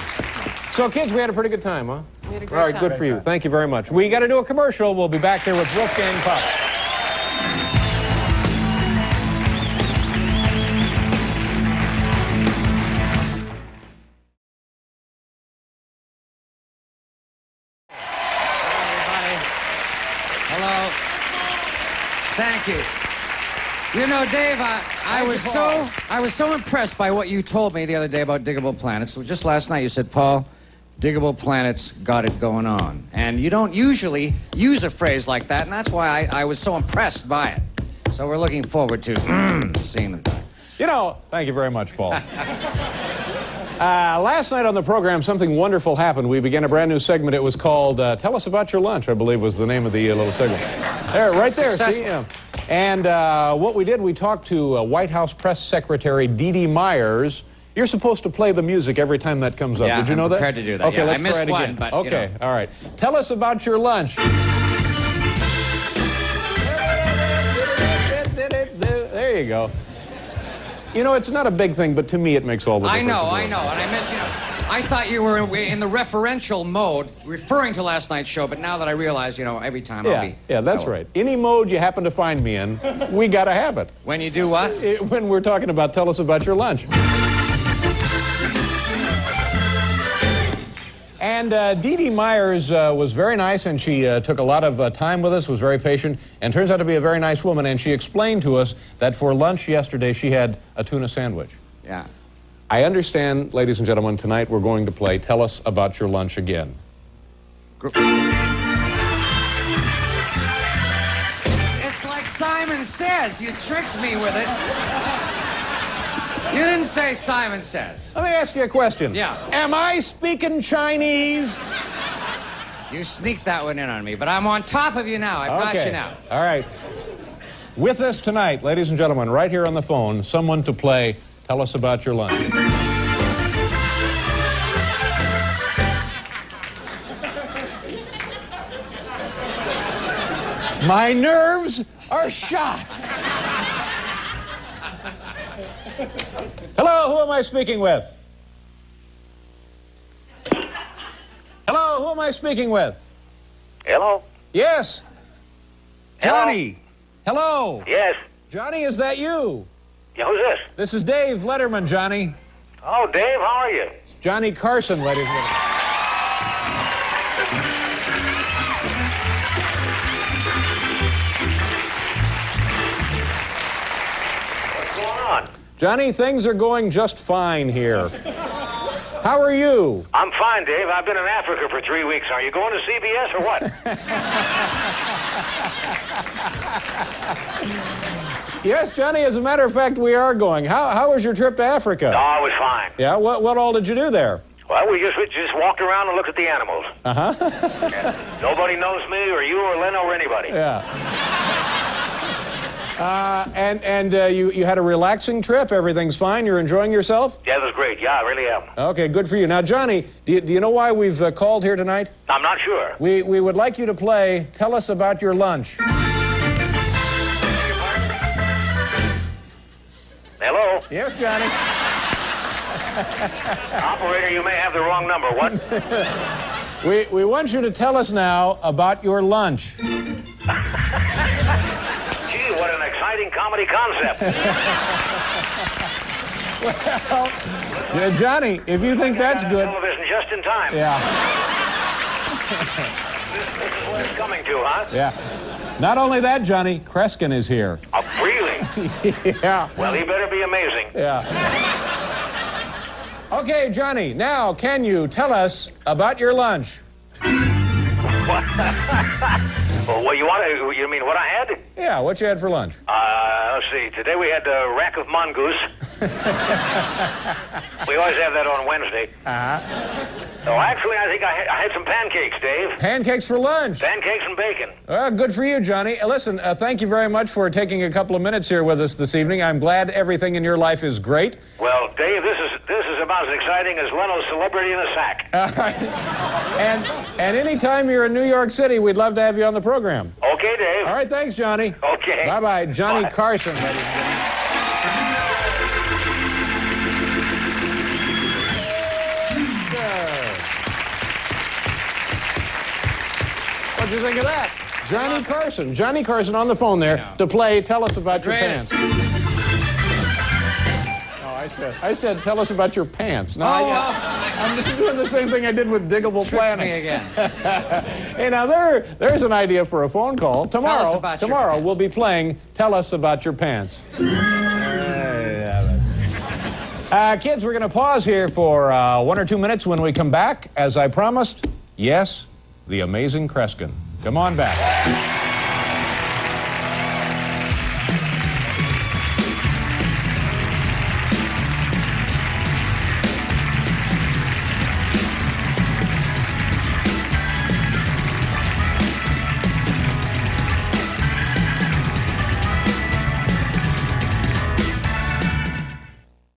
So, kids, we had a pretty good time, huh? We had a great All right, time. good for you. Thank you very much. We got to do a commercial. We'll be back there with Wolfgang Puck. Hello. Thank you. You know, Dave, I was so impressed by what you told me the other day about Diggable Planets. So just last night you said, Paul, Diggable Planets got it going on. And you don't usually use a phrase like that, and that's why I was so impressed by it. So we're looking forward to seeing them. You know, thank you very much, Paul. Last night on the program, something wonderful happened. We began a brand new segment. It was called Tell Us About Your Lunch, I believe was the name of the little segment. There, right there, see? Yeah. And what we did, we talked to White House Press Secretary Dee Dee Myers. You're supposed to play the music every time that comes up. Yeah, Did you know I'm that? prepared to do that. Okay, Yeah, let's I missed try it one, again. but, okay, you know. all right. Tell us about your lunch. There you go. You know, it's not a big thing, but to me it makes all the difference. I know, and I missed, I thought you were in the referential mode, referring to last night's show, but now that I realize, every time I'll be... Yeah, that's right. Any mode you happen to find me in, we got to have it. When you do what? When we're talking about Tell Us About Your Lunch. And Dee Dee Myers was very nice, and she took a lot of time with us, was very patient, and turns out to be a very nice woman, and she explained to us that for lunch yesterday she had a tuna sandwich. Yeah. I understand, ladies and gentlemen, tonight we're going to play Tell Us About Your Lunch again. It's like Simon Says. You tricked me with it. You didn't say Simon Says. Let me ask you a question. Yeah. Am I speaking Chinese? You sneaked that one in on me, but I'm on top of you now. I've got you now. All right. With us tonight, ladies and gentlemen, right here on the phone, someone to play Tell Us About Your Lunch. My nerves are shot. Hello, who am I speaking with? Hello, who am I speaking with? Hello? Yes. Johnny. Hello. Yes. Johnny, is that you? Yeah, who's this? This is Dave Letterman, Johnny. Oh, Dave, how are you? Johnny Carson, ladies and gentlemen. What's going on? Johnny, things are going just fine here. How are you? I'm fine, Dave. I've been in Africa for 3 weeks. Are you going to CBS or what? Yes, Johnny, as a matter of fact, we are going. How was your trip to Africa? Oh, it was fine. Yeah, what all did you do there? Well, we just walked around and looked at the animals. Uh-huh. Yeah. Nobody knows me or you or Leno or anybody. Yeah. You had a relaxing trip? Everything's fine? You're enjoying yourself? Yeah, it was great. Yeah, I really am. Okay, good for you. Now, Johnny, do you know why we've called here tonight? I'm not sure. We would like you to play Tell Us About Your Lunch. Hello? Yes, Johnny. Operator, you may have the wrong number. What? We want you to tell us now about your lunch. Gee, what an exciting comedy concept. Well, yeah, Johnny, if you think that's good. Television just in time. Yeah. This is what it's coming to, huh? Yeah. Not only that, Johnny, Kreskin is here. Oh, really? Yeah. Well, he better be amazing. Yeah. Okay, Johnny, now can you tell us about your lunch? Well, what you mean what I had? Yeah, what you had for lunch? Let's see. Today we had a rack of mongoose. We always have that on Wednesday. Uh-huh. Oh, actually, I think I had some pancakes, Dave. Pancakes for lunch? Pancakes and bacon. Well, good for you, Johnny. Listen, thank you very much for taking a couple of minutes here with us this evening. I'm glad everything in your life is great. Well, Dave, this is about as exciting as Leno's Celebrity in a Sack. All right. And anytime you're in New York City, we'd love to have you on the program. Okay, Dave. All right, thanks, Johnny. Okay. Bye-bye. Johnny Bye. Carson, ladies and gentlemen. What'd you think of that? Johnny Carson. Johnny Carson on the phone there to play Tell Us About Your Pants. I said, tell us about your pants. No, I'm doing the same thing I did with Diggable Planets. Me again. Hey, now there's an idea for a phone call. Tomorrow we'll be playing Tell Us About Your Pants. Kids, we're going to pause here for 1 or 2 minutes. When we come back, as I promised, yes, the amazing Kreskin. Come on back.